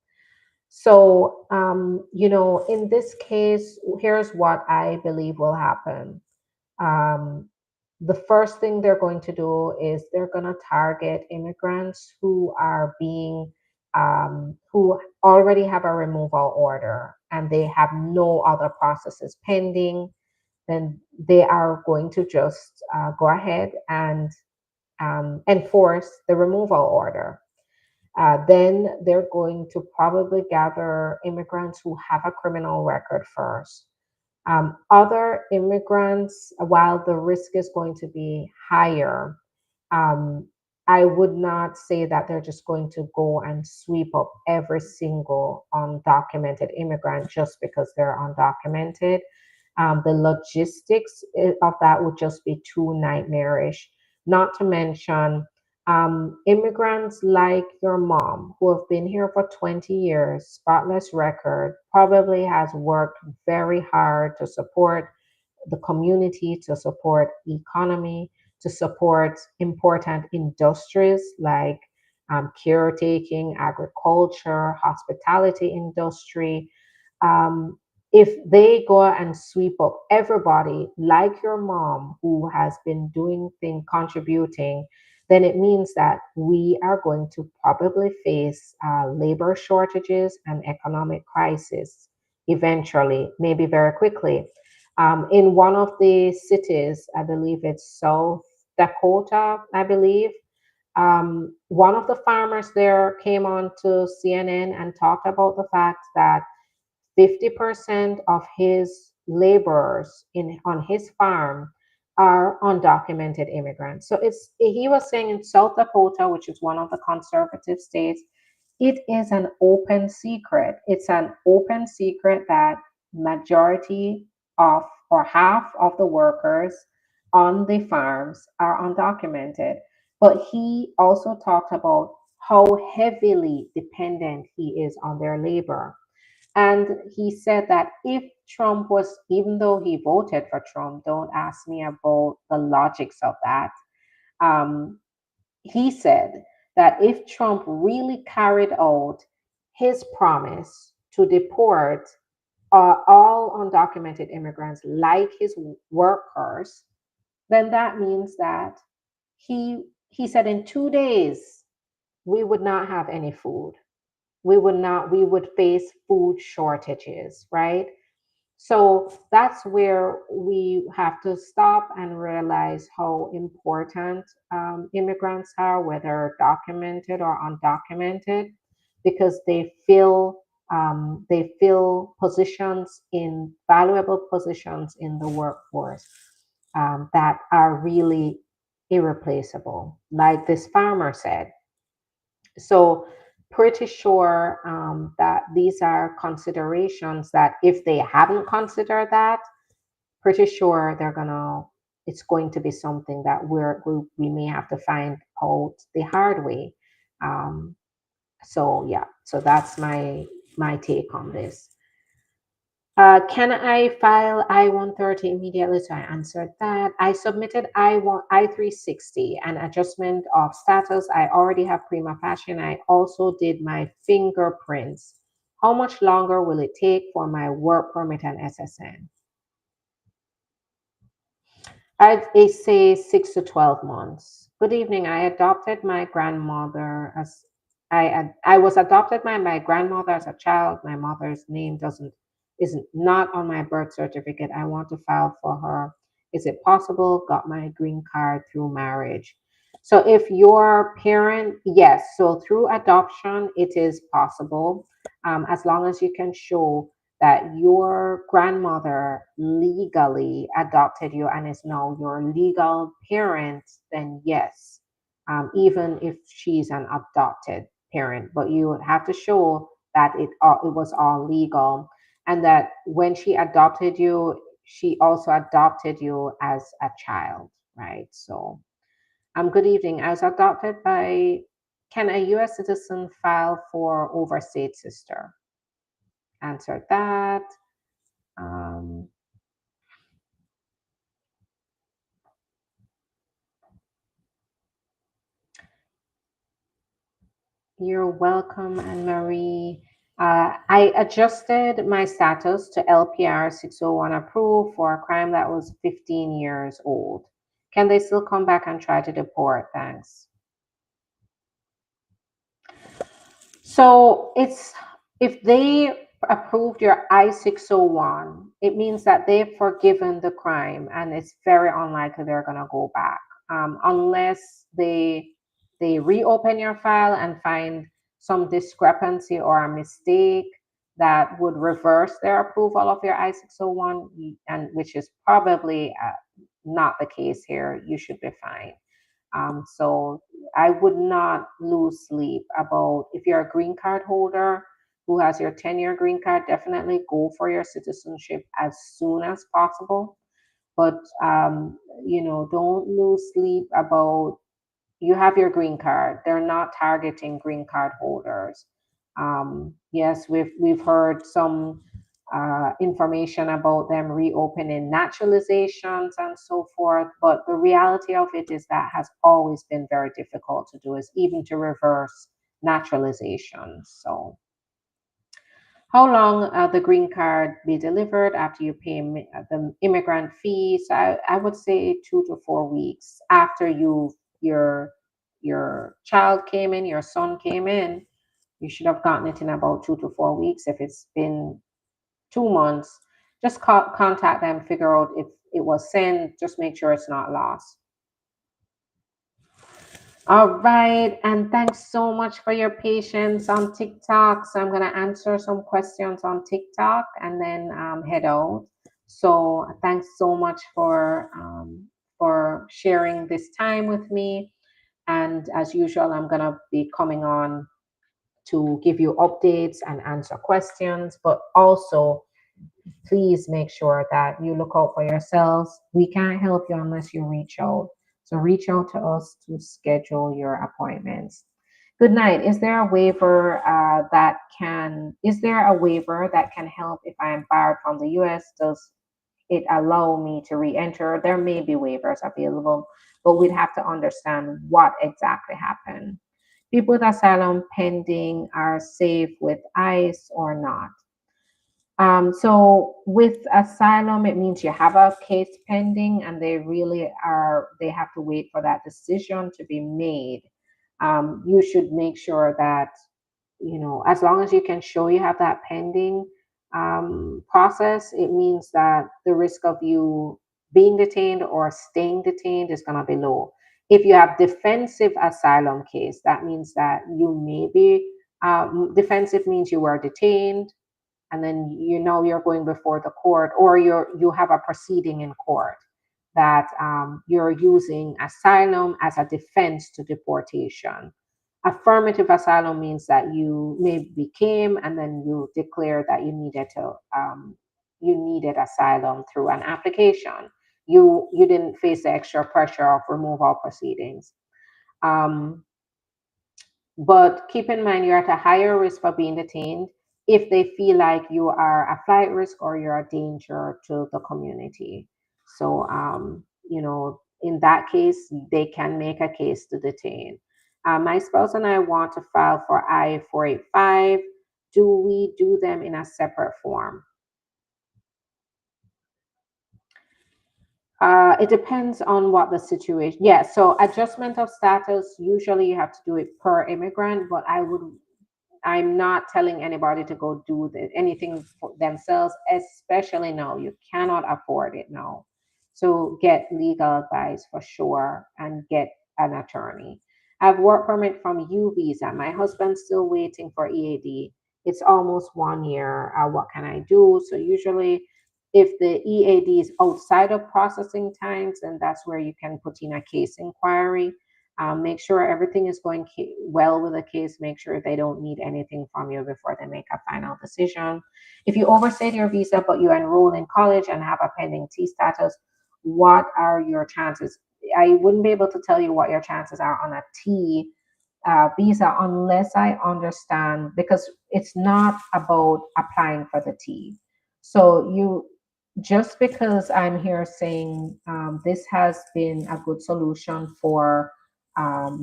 So, in this case, here's what I believe will happen. Um, the first thing they're going to do is they're going to target immigrants who already have a removal order and they have no other processes pending. Then they are going to just go ahead and enforce the removal order. Then they're going to probably gather immigrants who have a criminal record first. Other immigrants, while the risk is going to be higher, um, I would not say that they're just going to go and sweep up every single undocumented immigrant just because they're undocumented. The logistics of that would just be too nightmarish. Not to mention, immigrants like your mom who have been here for 20 years, spotless record, probably has worked very hard to support the community, to support the economy, to support important industries like caretaking, agriculture, hospitality industry. If they go and sweep up everybody like your mom who has been doing things, contributing, then it means that we are going to probably face labor shortages and economic crisis eventually, maybe very quickly. In one of the cities, I believe it's South Dakota, I believe, one of the farmers there came on to CNN and talked about the fact that 50% of his laborers on his farm are undocumented immigrants. So he was saying in South Dakota, which is one of the conservative states, it is an open secret. It's an open secret that majority of or half of the workers on the farms are undocumented. But he also talked about how heavily dependent he is on their labor. And he said that if Trump was, even though he voted for Trump, don't ask me about the logics of that. Um, he said that if Trump really carried out his promise to deport all undocumented immigrants like his workers, then that means that he said in 2 days we would not have any food. We would face food shortages, right? So that's where we have to stop and realize how important immigrants are, whether documented or undocumented, because they fill positions in valuable positions in the workforce, that are really irreplaceable, like this farmer said. So pretty sure that these are considerations that if they haven't considered that, pretty sure it's going to be something that we may have to find out the hard way. Um, so yeah, so that's my take on this. Can I file I-130 immediately? So I answered that. I submitted I-360, an adjustment of status. I already have prima facie, and I also did my fingerprints. How much longer will it take for my work permit and SSN? I'd say 6 to 12 months. Good evening. I adopted my grandmother as I was adopted by my grandmother as a child. My mother's name doesn't isn't not on my birth certificate. I want to file for her. Is it possible? Got my green card through marriage. So if your parent, yes, so through adoption, it is possible, as long as you can show that your grandmother legally adopted you and is now your legal parent, then yes, even if she's an adopted parent, but you would have to show that it was all legal, and that when she adopted you, she also adopted you as a child, right? So, good evening. I was adopted by. Can a U.S. citizen file for overstayed sister? Answer that. Um, you're welcome, Anne Marie. I adjusted my status to LPR 601 approved for a crime that was 15 years old. Can they still come back and try to deport? Thanks. So it's if they approved your I-601, it means that they've forgiven the crime, and it's very unlikely they're gonna go back, unless they reopen your file and find some discrepancy or a mistake that would reverse their approval of your I-601, and which is probably not the case here. You should be fine. So I would not lose sleep about if you're a green card holder who has your 10-year green card, definitely go for your citizenship as soon as possible. But, don't lose sleep about you have your green card. They're not targeting green card holders. Yes, we've heard some information about them reopening naturalizations and so forth, but the reality of it is that has always been very difficult to do, is even to reverse naturalizations. So how long the green card be delivered after you pay the immigrant fees? I would say 2 to 4 weeks after your child came in, your son came in. You should have gotten it in about 2 to 4 weeks. If it's been 2 months, just contact them, figure out if it was sent, just make sure it's not lost. All right, and thanks so much for your patience on TikTok. So I'm gonna answer some questions on TikTok and then head out. So thanks so much for sharing this time with me. And as usual, I'm gonna be coming on to give you updates and answer questions, but also please make sure that you look out for yourselves. We can't help you unless you reach out. So reach out to us to schedule your appointments. Good night. Is there a waiver that can help if I am barred from the US? Does it allow me to re-enter? There may be waivers available, but we'd have to understand what exactly happened. People with asylum pending are safe with ICE or not? So with asylum, it means you have a case pending and they have to wait for that decision to be made. You should make sure that, as long as you can show you have that pending process, it means that the risk of you being detained or staying detained is going to be low. If you have defensive asylum case, that means that you may be defensive means you were detained and then you're going before the court, or you have a proceeding in court that you're using asylum as a defense to deportation. Affirmative asylum means that you maybe came and then you declared that you needed asylum through an application. You didn't face the extra pressure of removal proceedings. Um, but keep in mind, you're at a higher risk for being detained if they feel like you are a flight risk or you're a danger to the community. So, in that case, they can make a case to detain. My spouse and I want to file for I-485. Do we do them in a separate form? It depends on what the situation. Yeah, so adjustment of status, usually you have to do it per immigrant, but I'm not telling anybody to go do anything for themselves, especially now. You cannot afford it now. So get legal advice for sure and get an attorney. I have work permit from U visa. My husband's still waiting for EAD. It's almost 1 year. What can I do? So usually if the EAD is outside of processing times, then that's where you can put in a case inquiry. Make sure everything is going well with the case. Make sure they don't need anything from you before they make a final decision. If you overstayed your visa, but you enroll in college and have a pending T status, what are your chances? I wouldn't be able to tell you what your chances are on a T visa unless I understand, because it's not about applying for the T. So just because I'm here saying this has been a good solution for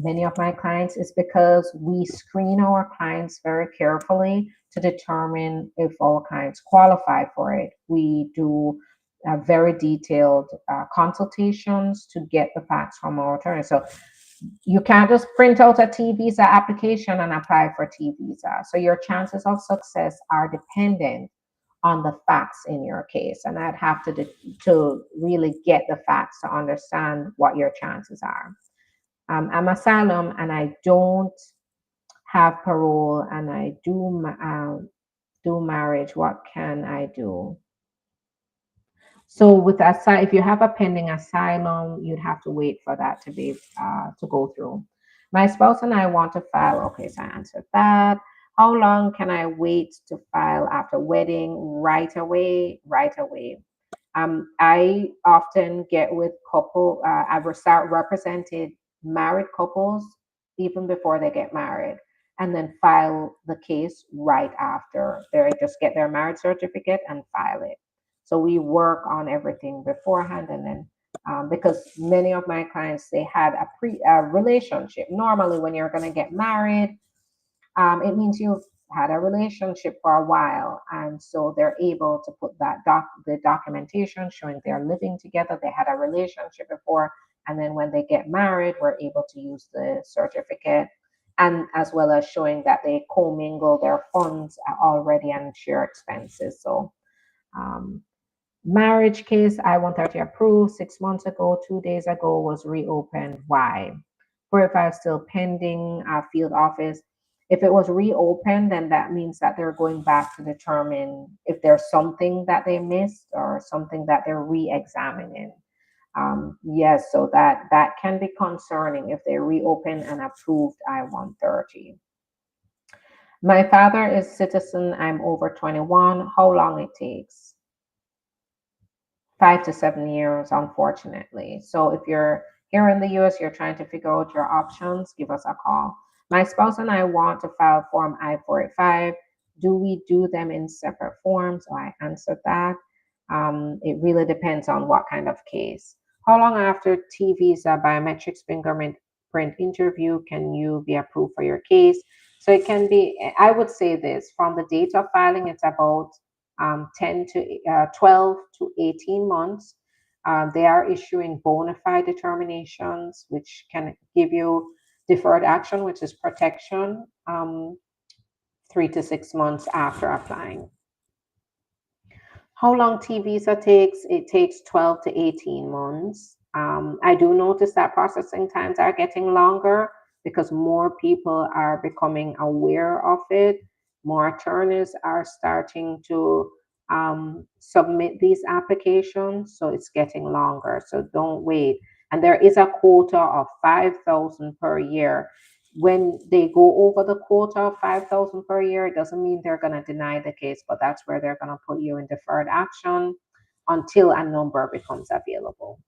many of my clients is because we screen our clients very carefully to determine if our clients qualify for it. We do very detailed consultations to get the facts from our attorney. So you can't just print out a T visa application and apply for T visa. So your chances of success are dependent on the facts in your case, and I'd have to really get the facts to understand what your chances are. I'm asylum and I don't have parole and I do marriage. What can I do? So with asylum, if you have a pending asylum, you'd have to wait for that to go through. My spouse and I want to file. Okay, so I answered that. How long can I wait to file after wedding? Right away, right away. I often get with I will start represented married couples even before they get married, and then file the case right after. They just get their marriage certificate and file it. So we work on everything beforehand, and then because many of my clients they had a relationship. Normally, when you're going to get married, it means you've had a relationship for a while, and so they're able to put the documentation showing they're living together, they had a relationship before, and then when they get married, we're able to use the certificate, and as well as showing that they commingle their funds already and share expenses. So um, marriage case, I-130 approved 6 months ago, 2 days ago was reopened. Why? 45 still pending, field office. If it was reopened, then that means that they're going back to determine if there's something that they missed or something that they're re-examining. Yes, so that can be concerning if they reopen an approved I-130. My father is citizen. I'm over 21. How long it takes? 5 to 7 years, unfortunately. So if you're here in the US, you're trying to figure out your options, give us a call. My spouse and I want to file Form I-485. Do we do them in separate forms? So I answered that. It really depends on what kind of case. How long after T visa biometrics fingerprint interview can you be approved for your case? So it can be, I would say this, from the date of filing, it's about 10 to 12 to 18 months. They are issuing bona fide determinations, which can give you deferred action, which is protection, 3 to 6 months after applying. How long T visa takes? It takes 12 to 18 months. I do notice that processing times are getting longer because more people are becoming aware of it. More attorneys are starting to submit these applications, so it's getting longer. So don't wait. And there is a quota of 5,000 per year. When they go over the quota of 5,000 per year, it doesn't mean they're going to deny the case, but that's where they're going to put you in deferred action until a number becomes available.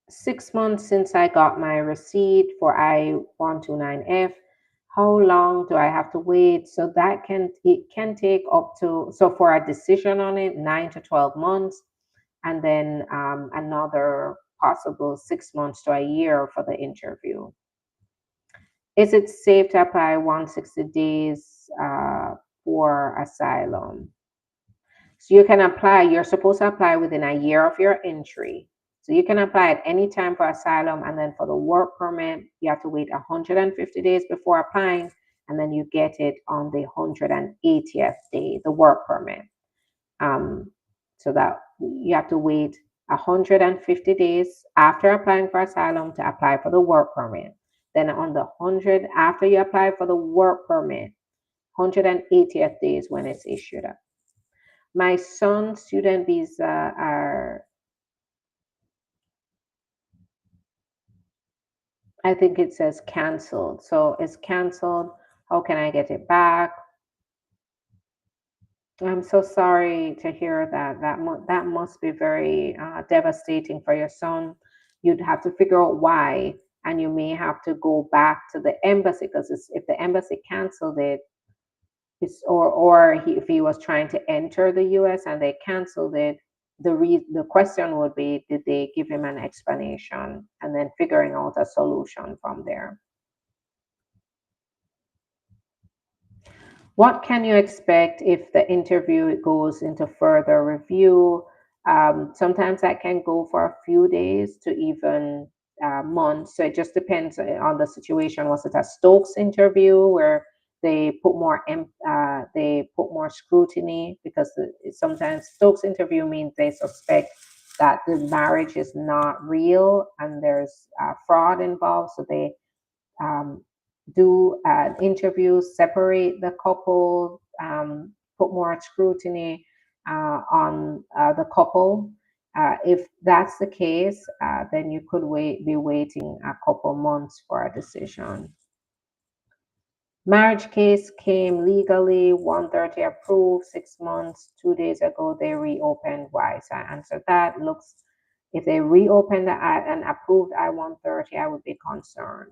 6 months since I got my receipt for I-129F. How long do I have to wait? So it can take up to, so for a decision on it, 9 to 12 months, and then another possible 6 months to a year for the interview. Is it safe to apply 160 days for asylum? So you can apply, you're supposed to apply within a year of your entry. So you can apply at any time for asylum, and then for the work permit, you have to wait 150 days before applying, and then you get it on the 180th day, the work permit. Um, so that you have to wait 150 days after applying for asylum to apply for the work permit. Then on the 100, after you apply for the work permit, 180th day is when it's issued up. My son's student visa are, I think it says canceled. So it's canceled. How can I get it back? I'm so sorry to hear that. That must be very devastating for your son. You'd have to figure out why, and you may have to go back to the embassy, because if the embassy canceled it, if he was trying to enter the U.S. and they canceled it, the question would be, did they give him an explanation, and then figuring out a solution from there. What can you expect if the interview goes into further review? Sometimes that can go for a few days to even months. So it just depends on the situation. Was it a Stokes interview where they put more scrutiny, because sometimes Stokes interview means they suspect that the marriage is not real and there's fraud involved. So they um, do an interview, separate the couple, put more scrutiny on the couple. If that's the case, then you could be waiting a couple months for a decision. Marriage case came legally, 130 approved, 6 months. 2 days ago, they reopened. Why? So I answered that. Looks, if they reopened and approved I-130, I would be concerned.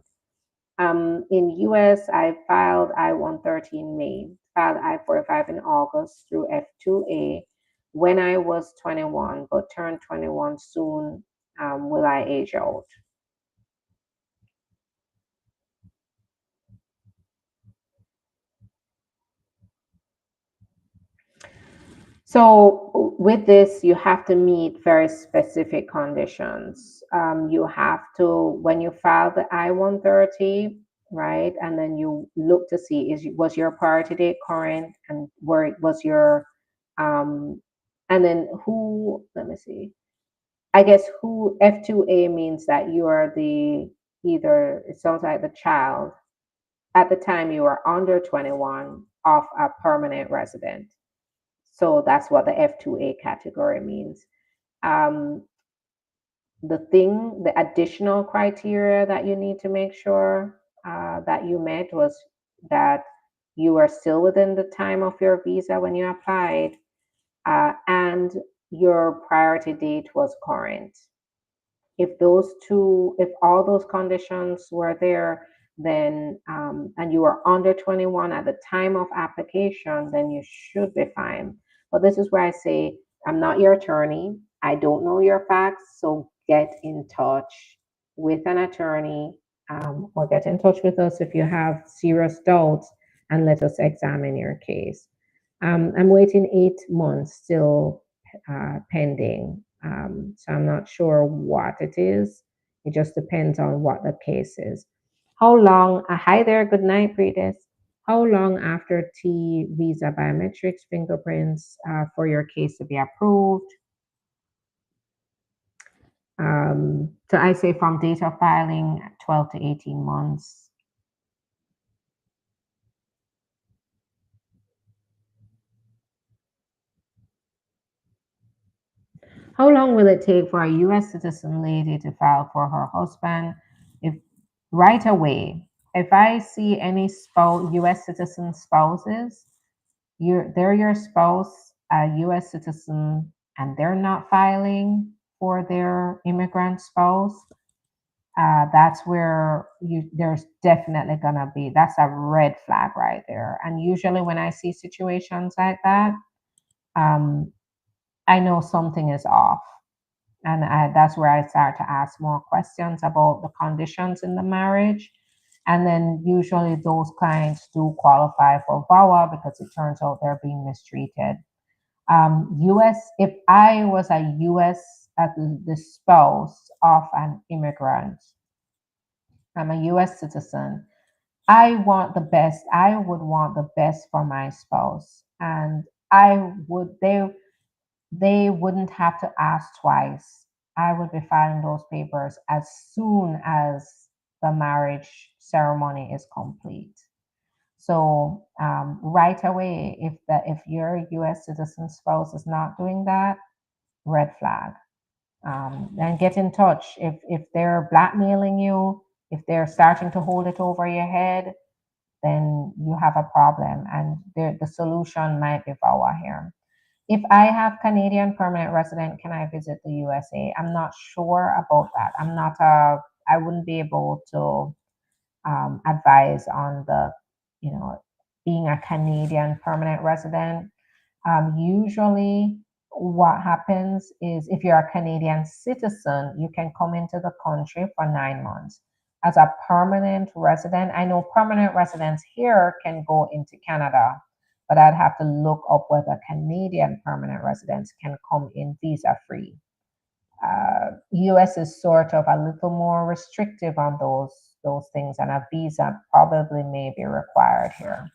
In US, I filed I-130 in May, filed I-45 in August through F2A when I was 21, but turned 21 soon. Will I age out? So with this, you have to meet very specific conditions. You have to, when you file the I-130, right, and then you look to see, was your priority date current, and where it was your, um, and then who, let me see, I guess who, F2A means that you are either, it sounds like the child, at the time you are under 21, of a permanent resident. So that's what the F2A category means. Um, the additional criteria that you need to make sure that you met was that you are still within the time of your visa when you applied, and your priority date was current. If all those conditions were there, then and you were under 21 at the time of application, then you should be fine. But this is where I say, I'm not your attorney. I don't know your facts. So get in touch with an attorney, or get in touch with us if you have serious doubts, and let us examine your case. I'm waiting 8 months still pending. So I'm not sure what it is. It just depends on what the case is. How long? Hi there. Good night, Preetis. How long after T visa biometrics fingerprints for your case to be approved? So I say from date of filing, 12 to 18 months. How long will it take for a US citizen lady to file for her husband? If right away, if I see any US citizen spouses, they're your spouse, a US citizen, and they're not filing for their immigrant spouse, that's where there's definitely gonna be, that's a red flag right there. And usually when I see situations like that, um, I know something is off. And that's where I start to ask more questions about the conditions in the marriage. And then usually those clients do qualify for VAWA because it turns out they're being mistreated. US, if I was a US, the spouse of an immigrant, I'm a US citizen, I want the best. I would want the best for my spouse. And they wouldn't have to ask twice. I would be filing those papers as soon as the marriage ceremony is complete. So right away, if your U.S. citizen spouse is not doing that, red flag. Then get in touch. If they're blackmailing you, if they're starting to hold it over your head, then you have a problem, and the solution might be VAWA here. If I have Canadian permanent resident, can I visit the USA? I'm not sure about that. I wouldn't be able to advise on you know, being a Canadian permanent resident. Usually, what happens is if you're a Canadian citizen, you can come into the country for 9 months. As a permanent resident, I know permanent residents here can go into Canada, but I'd have to look up whether Canadian permanent residents can come in visa free. US is sort of a little more restrictive on those things, and a visa probably may be required here.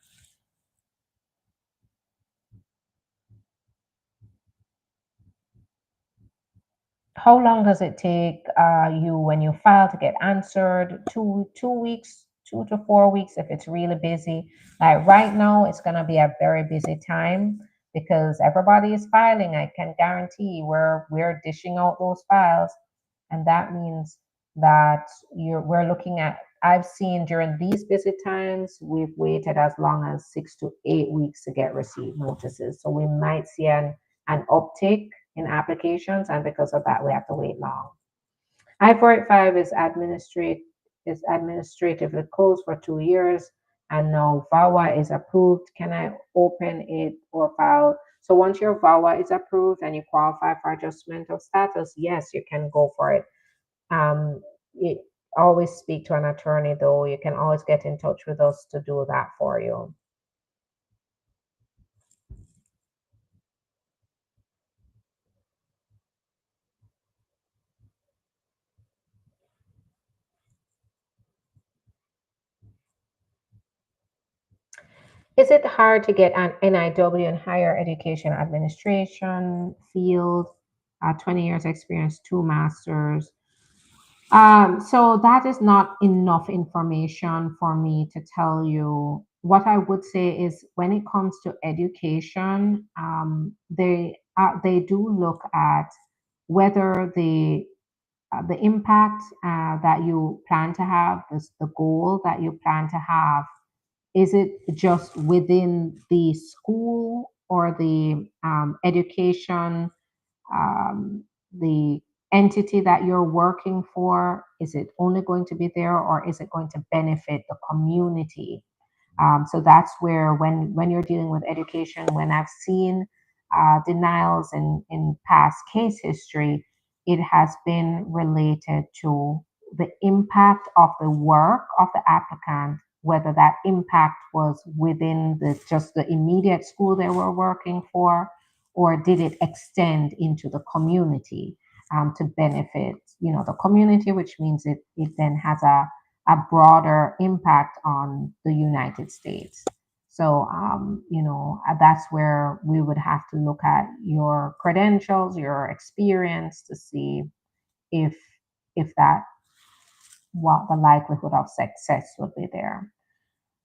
How long does it take you when you file to get answered? 2 weeks, 2 to 4 weeks if it's really busy. Like right now, it's gonna be a very busy time because everybody is filing. I can guarantee we're dishing out those files, and that means that we're looking at. I've seen during these busy times, we've waited as long as 6 to 8 weeks to get receipt notices. So we might see an uptick in applications, and because of that, we have to wait long. I-485 is administratively closed for 2 years, and now VAWA is approved. Can I open it or file? So once your VAWA is approved and you qualify for adjustment of status, yes, you can go for it. Um, you always speak to an attorney, though. You can always get in touch with us to do that for you. Is it hard to get an NIW in higher education administration field? 20 years experience, two masters. So that is not enough information for me to tell you. What I would say is when it comes to education, they do look at whether the impact that you plan to have, the goal that you plan to have, is it just within the school or the education, um, the entity that you're working for? Is it only going to be there, or is it going to benefit the community? So that's where, when you're dealing with education, when I've seen denials in past case history, it has been related to the impact of the work of the applicant, whether that impact was within just the immediate school they were working for, or did it extend into the community to benefit, the community, which means it then has a broader impact on the United States. So, that's where we would have to look at your credentials, your experience, to see if that, what the likelihood of success would be there.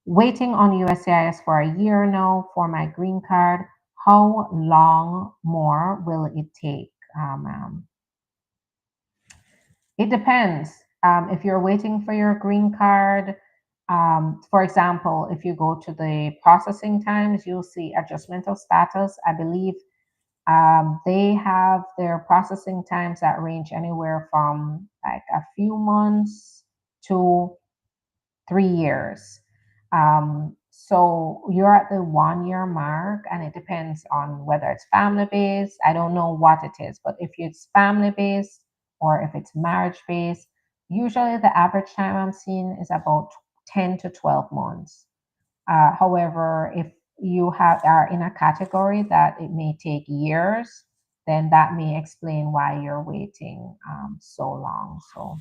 Waiting on USCIS for a year now for my green card. How long more will it take? It depends. If you're waiting for your green card, for example, if you go to the processing times, you'll see adjustment of status. I believe They have their processing times that range anywhere from like a few months to 3 years. So you're at the 1 year mark, and it depends on whether it's family based. I don't know what it is, but if it's family based or if it's marriage based, usually the average time I'm seeing is about 10 to 12 months. However, if you are in a category that it may take years, then that may explain why you're waiting so long. So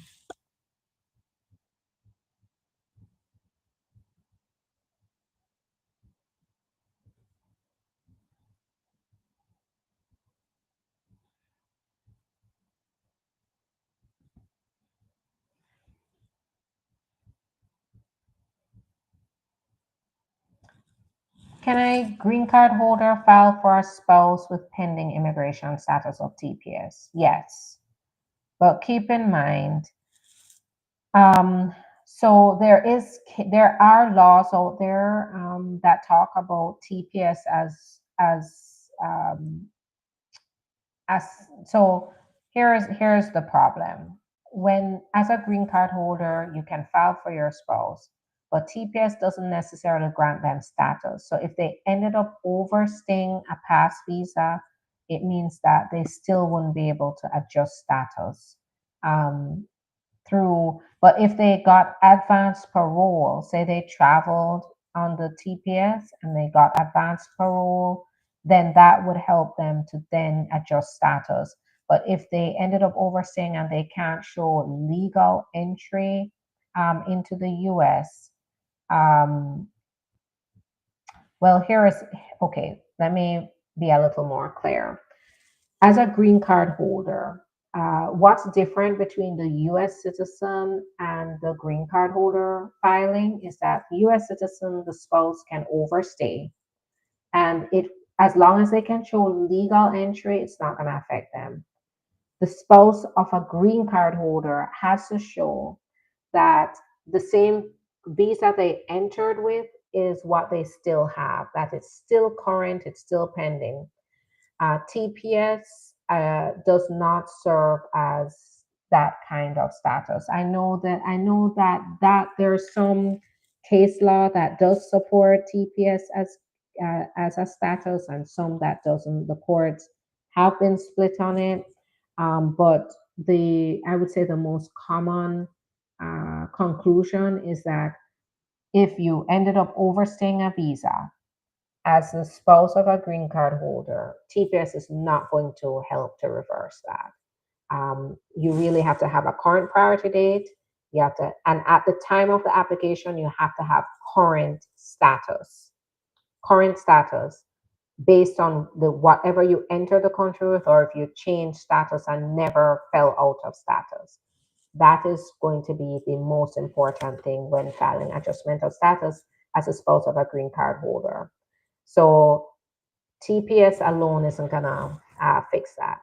can a green card holder file for a spouse with pending immigration status of TPS? Yes. But keep in mind, um, so there are laws out there that talk about TPS as so here's the problem. When as a green card holder, you can file for your spouse, but TPS doesn't necessarily grant them status. So if they ended up overstaying a past visa, it means that they still wouldn't be able to adjust status. Um, but if they got advanced parole, say they traveled on the TPS and they got advanced parole, then that would help them to then adjust status. But if they ended up overstaying and they can't show legal entry into the US, um, well, okay, let me be a little more clear. As a green card holder, what's different between the US citizen and the green card holder filing is that the US citizen, the spouse can overstay, and it as long as they can show legal entry, it's not going to affect them. The spouse of a green card holder has to show that the same visa they entered with is what they still have, that it's still current, it's still pending. TPS does not serve as that kind of status. I know that there's some case law that does support TPS as a status, and some that doesn't. The courts have been split on it, but the I would say the most common conclusion is that if you ended up overstaying a visa as the spouse of a green card holder, TPS is not going to help to reverse that. You really have to have a current priority date. You have to, and at the time of the application, you have to have current status based on the whatever you enter the country with, or if you change status and never fell out of status. That is going to be the most important thing when filing adjustment of status as a spouse of a green card holder. So TPS alone isn't gonna fix that.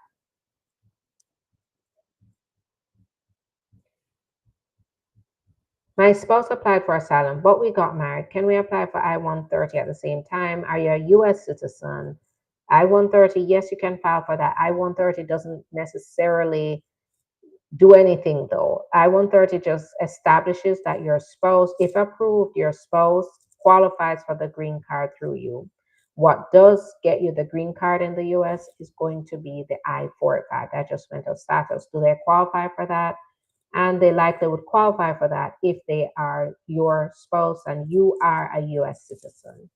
My spouse applied for asylum, but we got married. Can we apply for I-130 at the same time? Are you a US citizen? I-130, yes, you can file for that. I-130 doesn't necessarily do anything though. I-130 just establishes that your spouse, if approved, your spouse qualifies for the green card through you. What does get you the green card in the US is going to be the I-45, adjustment of status. Do they qualify for that? And they likely would qualify for that if they are your spouse and you are a US citizen.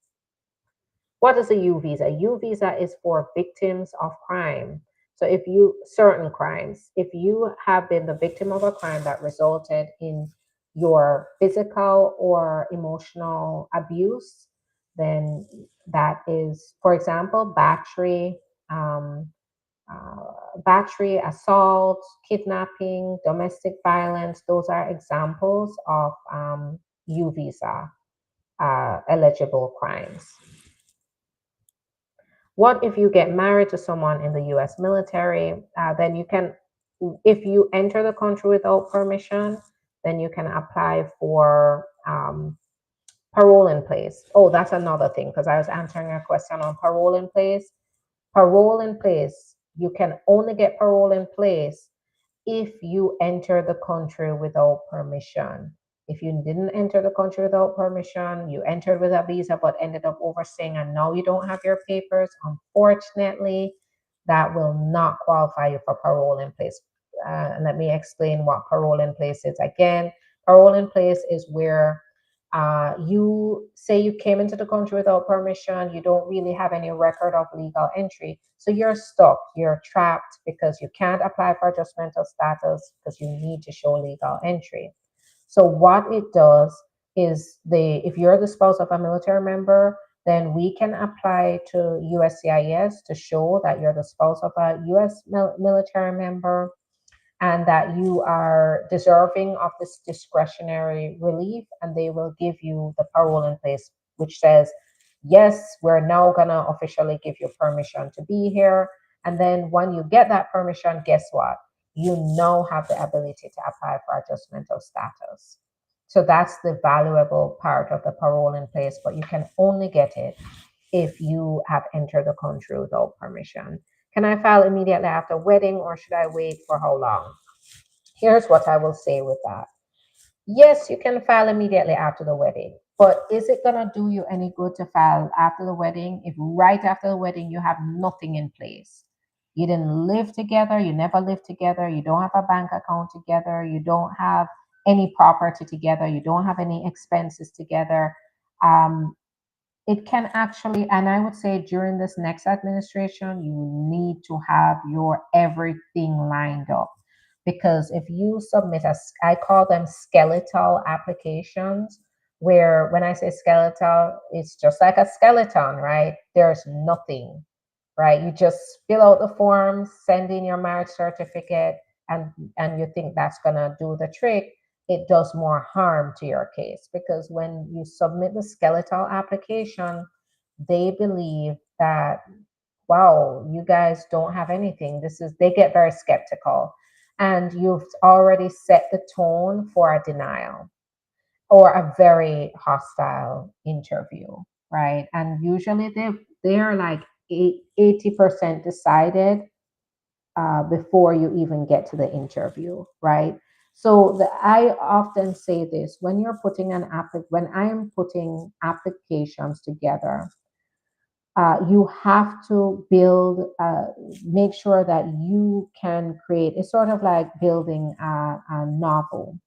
What is a U visa? U visa is for victims of crime. So if you, certain crimes, if you have been the victim of a crime that resulted in your physical or emotional abuse, then that is, for example, um, battery, assault, kidnapping, domestic violence. Those are examples of U visa eligible crimes. What if you get married to someone in the US military? Then you can, if you enter the country without permission, then you can apply for parole in place. Oh, that's another thing, because I was answering a question on parole in place. Parole in place, you can only get parole in place if you enter the country without permission. If you didn't enter the country without permission, you entered with a visa but ended up overstaying and now you don't have your papers, unfortunately, that will not qualify you for parole in place. And let me explain what parole in place is. Again, parole in place is where you say you came into the country without permission, you don't really have any record of legal entry. So you're stuck, you're trapped because you can't apply for adjustmental status because you need to show legal entry. So what it does is if you're the spouse of a military member, then we can apply to USCIS to show that you're the spouse of a US military member and that you are deserving of this discretionary relief, and they will give you the parole in place, which says, yes, we're now going to officially give you permission to be here. And then when you get that permission, guess what? You now have the ability to apply for adjustmental status. So that's the valuable part of the parole in place, but you can only get it if you have entered the country without permission. Can I file immediately after wedding or should I wait for how long? Here's what I will say with that. Yes, you can file immediately after the wedding, but is it going to do you any good to file after the wedding if right after the wedding you have nothing in place? You didn't live together, you never lived together, you don't have a bank account together, you don't have any property together, you don't have any expenses together. Um, it can actually, and I would say during this next administration, you need to have your everything lined up. Because if you submit I call them skeletal applications, where when I say skeletal, it's just like a skeleton, right? There's nothing, right? You just fill out the forms, send in your marriage certificate, and you think that's gonna do the trick. It does more harm to your case because when you submit the skeletal application, they believe that, wow, you guys don't have anything. They get very skeptical. And you've already set the tone for a denial or a very hostile interview, right? And usually they're like 80% decided before you even get to the interview, right? So I often say this when you're putting when I am putting applications together, you have to make sure that you can create. It's sort of like building a novel,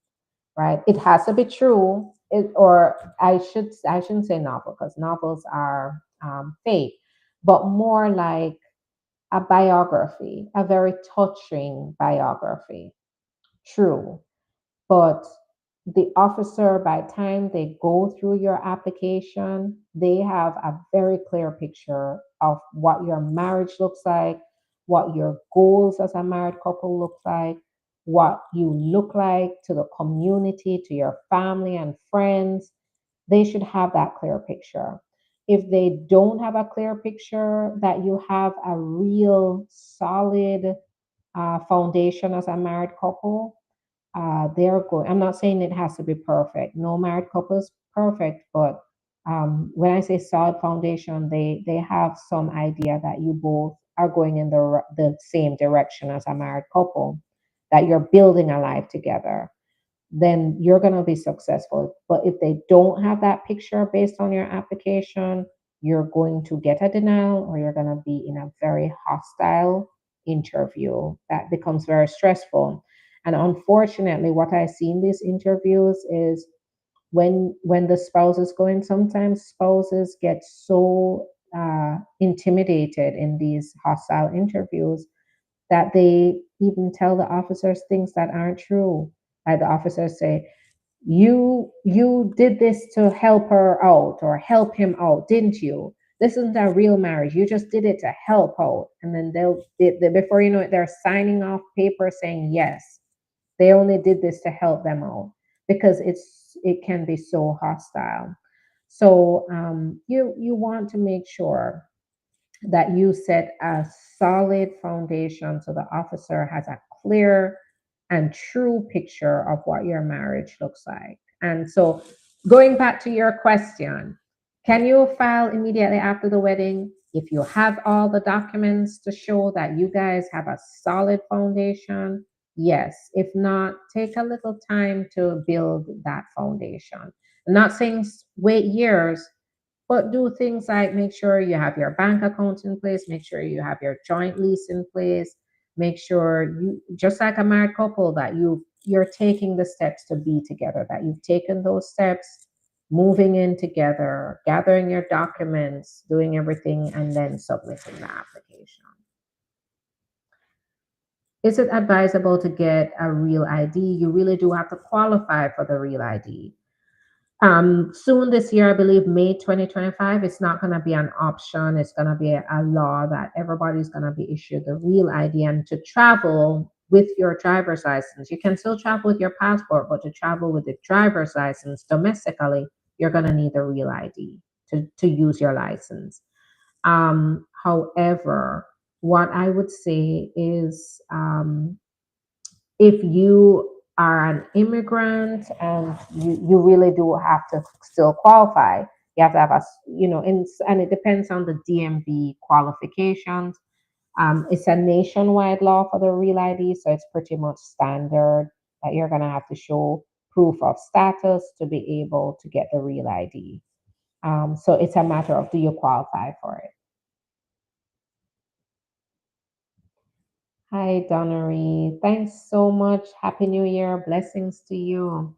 right? It has to be true, or I shouldn't say novel because novels are fake, but more like a biography, a very touching biography. True. But the officer, by the time they go through your application, they have a very clear picture of what your marriage looks like, what your goals as a married couple look like, what you look like to the community, to your family and friends. They should have that clear picture. If they don't have a clear picture that you have a real solid foundation as a married couple, they're going. I'm not saying it has to be perfect. No married couple is perfect, but when I say solid foundation, they have some idea that you both are going in the same direction as a married couple, that you're building a life together, then you're going to be successful. But if they don't have that picture based on your application, you're going to get a denial or you're going to be in a very hostile interview that becomes very stressful. And unfortunately, what I see in these interviews is when the spouses go in, sometimes spouses get so intimidated in these hostile interviews that they even tell the officers things that aren't true. Like the officers say, you did this to help her out or help him out, didn't you? This isn't a real marriage. You just did it to help out. And then before you know it, they're signing off paper saying yes. They only did this to help them out because it can be so hostile. So you want to make sure that you set a solid foundation so the officer has a clear and true picture of what your marriage looks like. And so, going back to your question, can you file immediately after the wedding? If you have all the documents to show that you guys have a solid foundation, yes. If not, take a little time to build that foundation. I'm not saying wait years, but do things like make sure you have your bank account in place, make sure you have your joint lease in place, make sure you, just like a married couple, that you're taking the steps to be together, that you've taken those steps, moving in together, gathering your documents, doing everything, and then submitting the application. Is it advisable to get a real ID? You really do have to qualify for the real ID. Soon this year, I believe May 2025, it's not going to be an option. It's going to be a law that everybody's going to be issued the real ID. And to travel with your driver's license, you can still travel with your passport, but to travel with the driver's license domestically, you're going to need a real ID to use your license. However, what I would say is, if you are an immigrant and you really do have to still qualify, you have to have and it depends on the DMV qualifications. It's a nationwide law for the real ID, so it's pretty much standard that you're going to have to show proof of status to be able to get the real ID. So it's a matter of, do you qualify for it? Hi, Donnery. Thanks so much. Happy New Year. Blessings to you.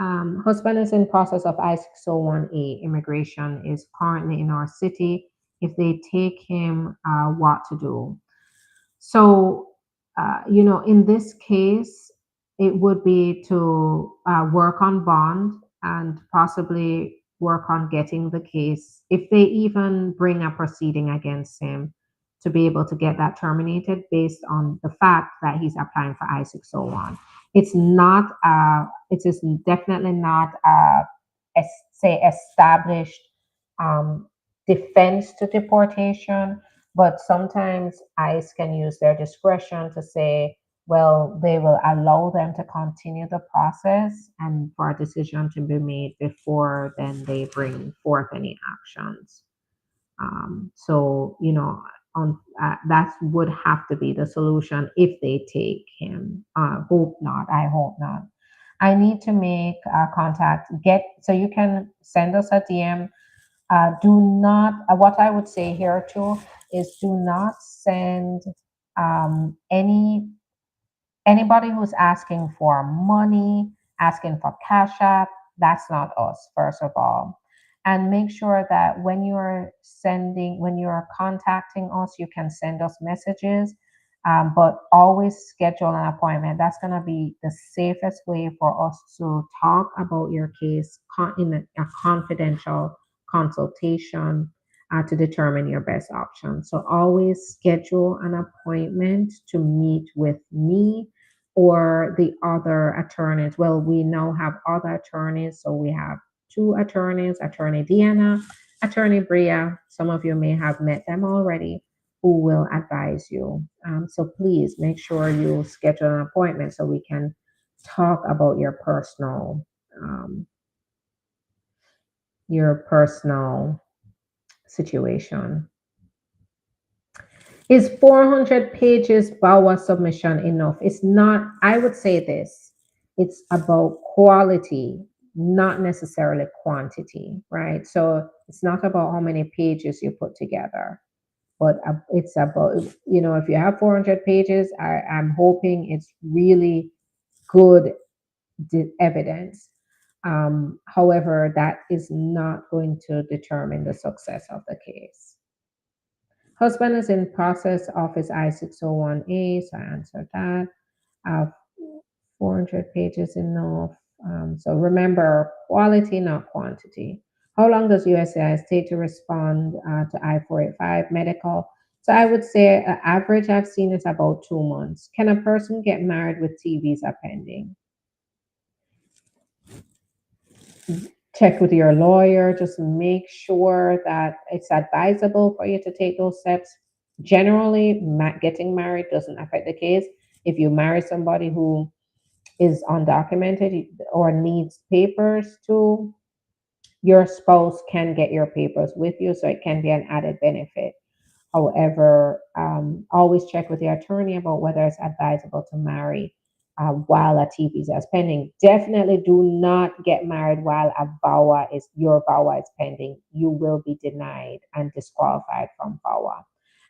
Husband is in process of I-601A. Immigration is currently in our city. If they take him, what to do? So, in this case, it would be to work on bond and possibly work on getting the case, if they even bring a proceeding against him, to be able to get that terminated based on the fact that he's applying for I-601. It's not, it is definitely not, say, established um, defense to deportation, but sometimes ICE can use their discretion to say, well, they will allow them to continue the process and for a decision to be made before then they bring forth any actions. So, that would have to be the solution if they take him. Hope not. I hope not. I need to make contact. So you can send us a DM. Do not. What I would say here too is, do not send anybody who's asking for money, asking for cash app. That's not us, first of all. And make sure that when you're contacting us, you can send us messages, but always schedule an appointment. That's going to be the safest way for us to talk about your case in a confidential consultation, to determine your best option. So always schedule an appointment to meet with me or the other attorneys. Well, we now have other attorneys. So we have two attorneys, Attorney Deanna, Attorney Bria. Some of you may have met them already, who will advise you. So please make sure you schedule an appointment so we can talk about um, your personal situation. Is 400 pages BAWA submission enough? It's not. I would say this. It's about quality, not necessarily quantity, right? So it's not about how many pages you put together, but it's about, if you have 400 pages, I'm hoping it's really good evidence. However, that is not going to determine the success of the case. Husband is in process of his I-601A, so I answered that. Uh, 400 pages enough. So remember, quality, not quantity. How long does USCIS take to respond to I-485 medical? So I would say average I've seen is about 2 months. Can a person get married with T visa pending? Check with your lawyer. Just make sure that it's advisable for you to take those steps. Generally, getting married doesn't affect the case. If you marry somebody who is undocumented or needs papers to your spouse can get your papers with you, so it can be an added benefit. However, always check with your attorney about whether it's advisable to marry while a T visa is pending. Definitely do not get married while your VAWA is pending. You will be denied and disqualified from VAWA.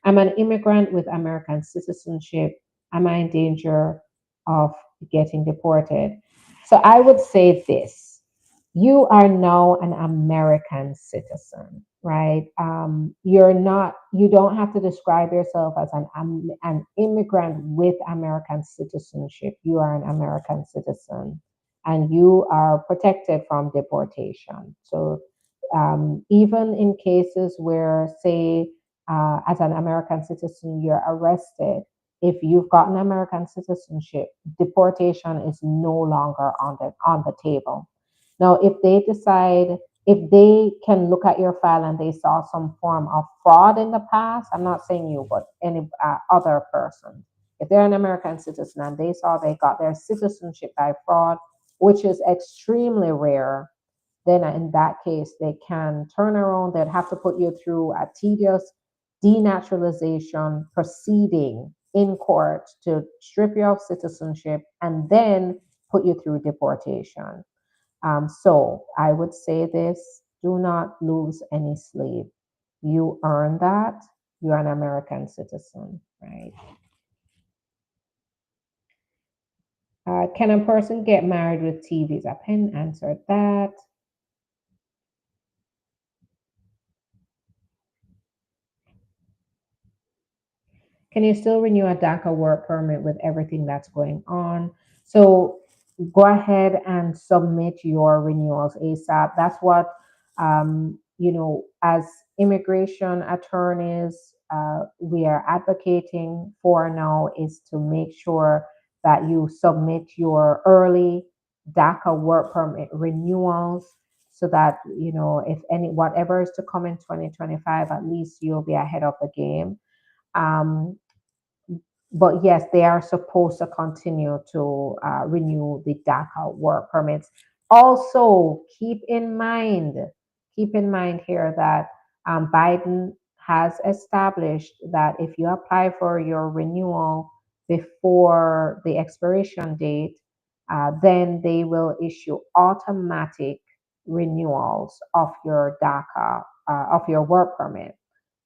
I'm an immigrant with American citizenship. Am I in danger of getting deported? So I would say this: you are now an American citizen, right? You don't have to describe yourself as an immigrant with American citizenship. You are an American citizen and you are protected from deportation. So, even in cases where, say, as an American citizen, you're arrested, if you've gotten American citizenship, deportation is no longer on the table. Now, if they can look at your file and they saw some form of fraud in the past, I'm not saying you, but any other person, if they're an American citizen and they saw they got their citizenship by fraud, which is extremely rare, then in that case, they can turn around. They'd have to put you through a tedious denaturalization proceeding in court to strip you of citizenship and then put you through deportation. So I would say this: do not lose any sleep. You earn that. You're an American citizen, right? Can a person get married with T visa? Pen answered that. Can you still renew a DACA work permit with everything that's going on? So go ahead and submit your renewals ASAP. That's what, as immigration attorneys, we are advocating for now, is to make sure that you submit your early DACA work permit renewals so that, if whatever is to come in 2025, at least you'll be ahead of the game. Um, but yes, they are supposed to continue to renew the DACA work permits. Also, keep in mind here that Biden has established that if you apply for your renewal before the expiration date, then they will issue automatic renewals of your DACA, of your work permit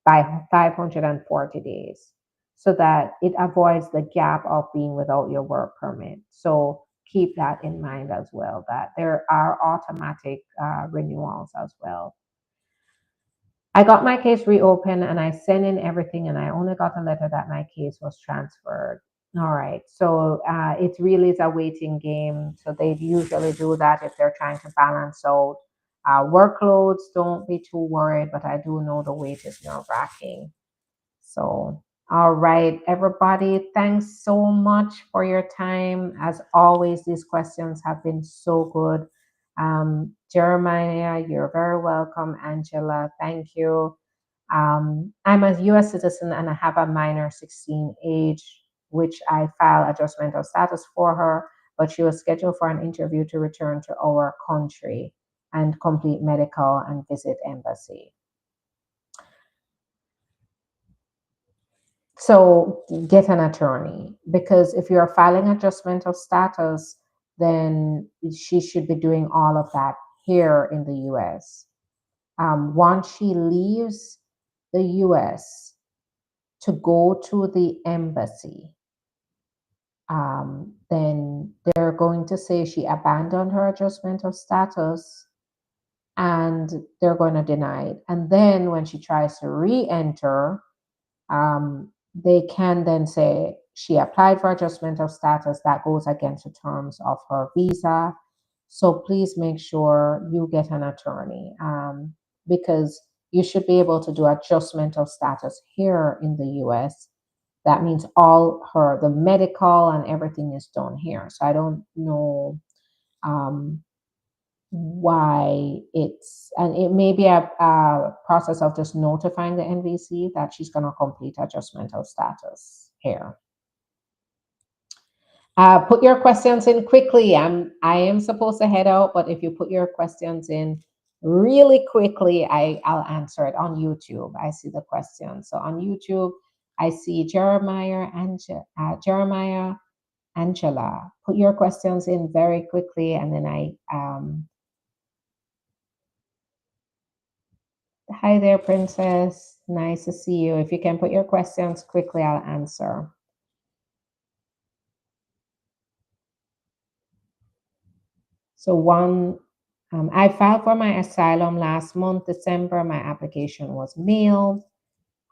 by 540 days so that it avoids the gap of being without your work permit. So keep that in mind as well, that there are automatic renewals as well. I got my case reopened and I sent in everything and I only got a letter that my case was transferred. All right. So it really is a waiting game. So they usually do that if they're trying to balance out workloads. Don't be too worried, but I do know the wait is nerve wracking. So, all right, everybody, thanks so much for your time. As always, these questions have been so good. Jeremiah, you're very welcome. Angela, thank you. I'm a US citizen and I have a minor 16 age, which I file adjustment of status for her, but she was scheduled for an interview to return to our country and complete medical and visit embassy. So get an attorney, because if you're filing adjustment of status, then she should be doing all of that here in the US. Once she leaves the US to go to the embassy, then they're going to say she abandoned her adjustment of status and they're going to deny it. And then when she tries to re enter, they can then say she applied for adjustment of status that goes against the terms of her visa. So please make sure you get an attorney, because you should be able to do adjustment of status here in the US. That means the medical and everything is done here. So I don't know why and it may be a process of just notifying the NVC that she's going to complete adjustment of status here. Put your questions in quickly. I am supposed to head out, but if you put your questions in, really quickly, I'll answer it on YouTube. I see the question. So on YouTube, I see Jeremiah Angela. Put your questions in very quickly, and then hi there, Princess. Nice to see you. If you can put your questions quickly, I'll answer. So I filed for my asylum last month, December. My application was mailed.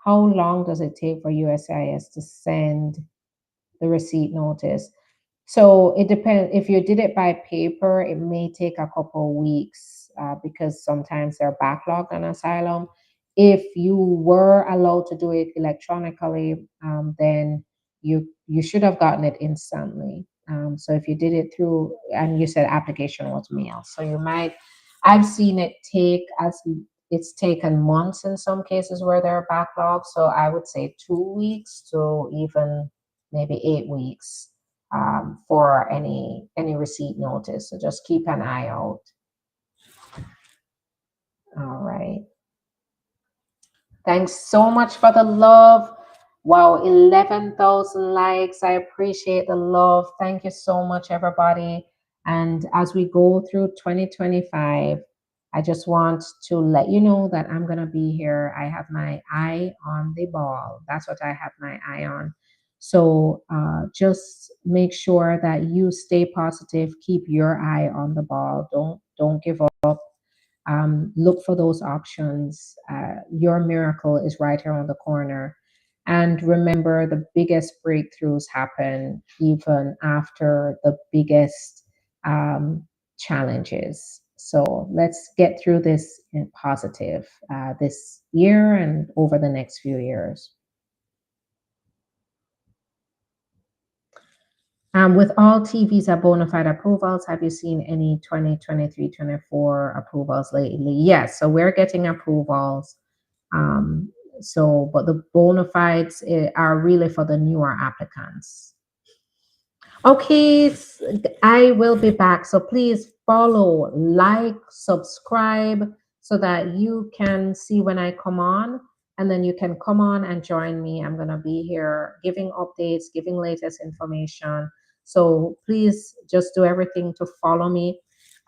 How long does it take for USCIS to send the receipt notice? So it depends. If you did it by paper, it may take a couple weeks because sometimes they're backlogged on asylum. If you were allowed to do it electronically, then you should have gotten it instantly. So if you did it through, and you said application was mailed, so you might. I've seen it take as it's taken months in some cases where there are backlogs. So I would say 2 weeks to even maybe 8 weeks for any receipt notice. So just keep an eye out. All right. Thanks so much for the love. Wow, 11,000 likes. I appreciate the love. Thank you so much, everybody. And as we go through 2025, I just want to let you know that I'm going to be here. I have my eye on the ball. That's what I have my eye on. So just make sure that you stay positive. Keep your eye on the ball. Don't give up. Look for those options. Your miracle is right around the corner. And remember, the biggest breakthroughs happen even after the biggest challenges. So let's get through this in positive this year and over the next few years. With all TVs at bona fide approvals, have you seen any 2023-24 approvals lately? Yes, so we're getting approvals. Um, but the bona fides are really for the newer applicants. Okay, I will be back. So please follow, like, subscribe so that you can see when I come on, and then you can come on and join me. I'm going to be here giving updates, giving latest information. So please just do everything to follow me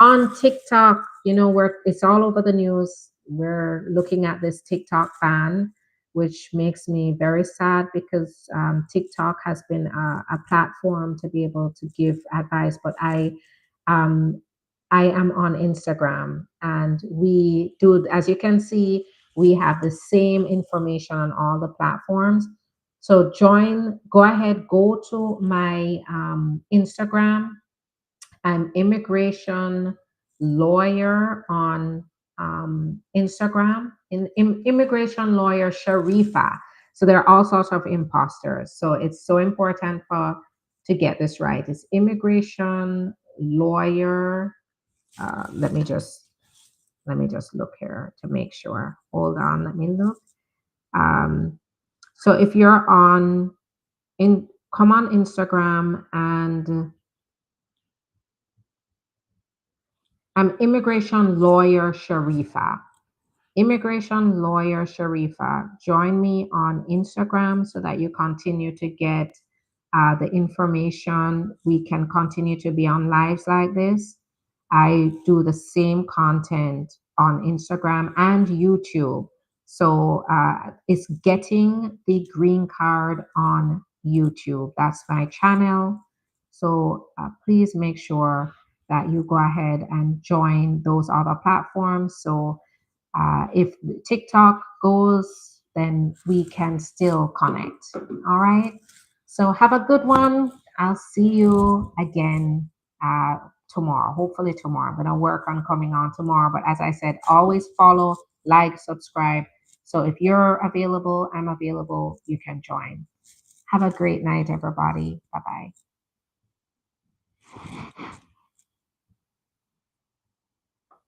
on TikTok. It's all over the news. We're looking at this TikTok ban, which makes me very sad because TikTok has been a platform to be able to give advice. But um, I am on Instagram, and we do, as you can see, we have the same information on all the platforms. So go ahead, go to my Instagram. I'm immigration lawyer on Instagram, immigration lawyer Sharifa. So there are all sorts of imposters. So it's so important to get this right. It's immigration lawyer. Let me just look here to make sure. Hold on, let me look. So if you're come on Instagram, and I'm immigration lawyer Sharifa. Immigration lawyer Sharifa. Join me on Instagram so that you continue to get the information. We can continue to be on lives like this. I do the same content on Instagram and YouTube. So it's getting the green card on YouTube. That's my channel. So please make sure that you go ahead and join those other platforms. So if TikTok goes, then we can still connect. All right. So have a good one. I'll see you again tomorrow. Hopefully tomorrow. I'm gonna work on coming on tomorrow. But as I said, always follow, like, subscribe. So if you're available, I'm available. You can join. Have a great night, everybody. Bye bye.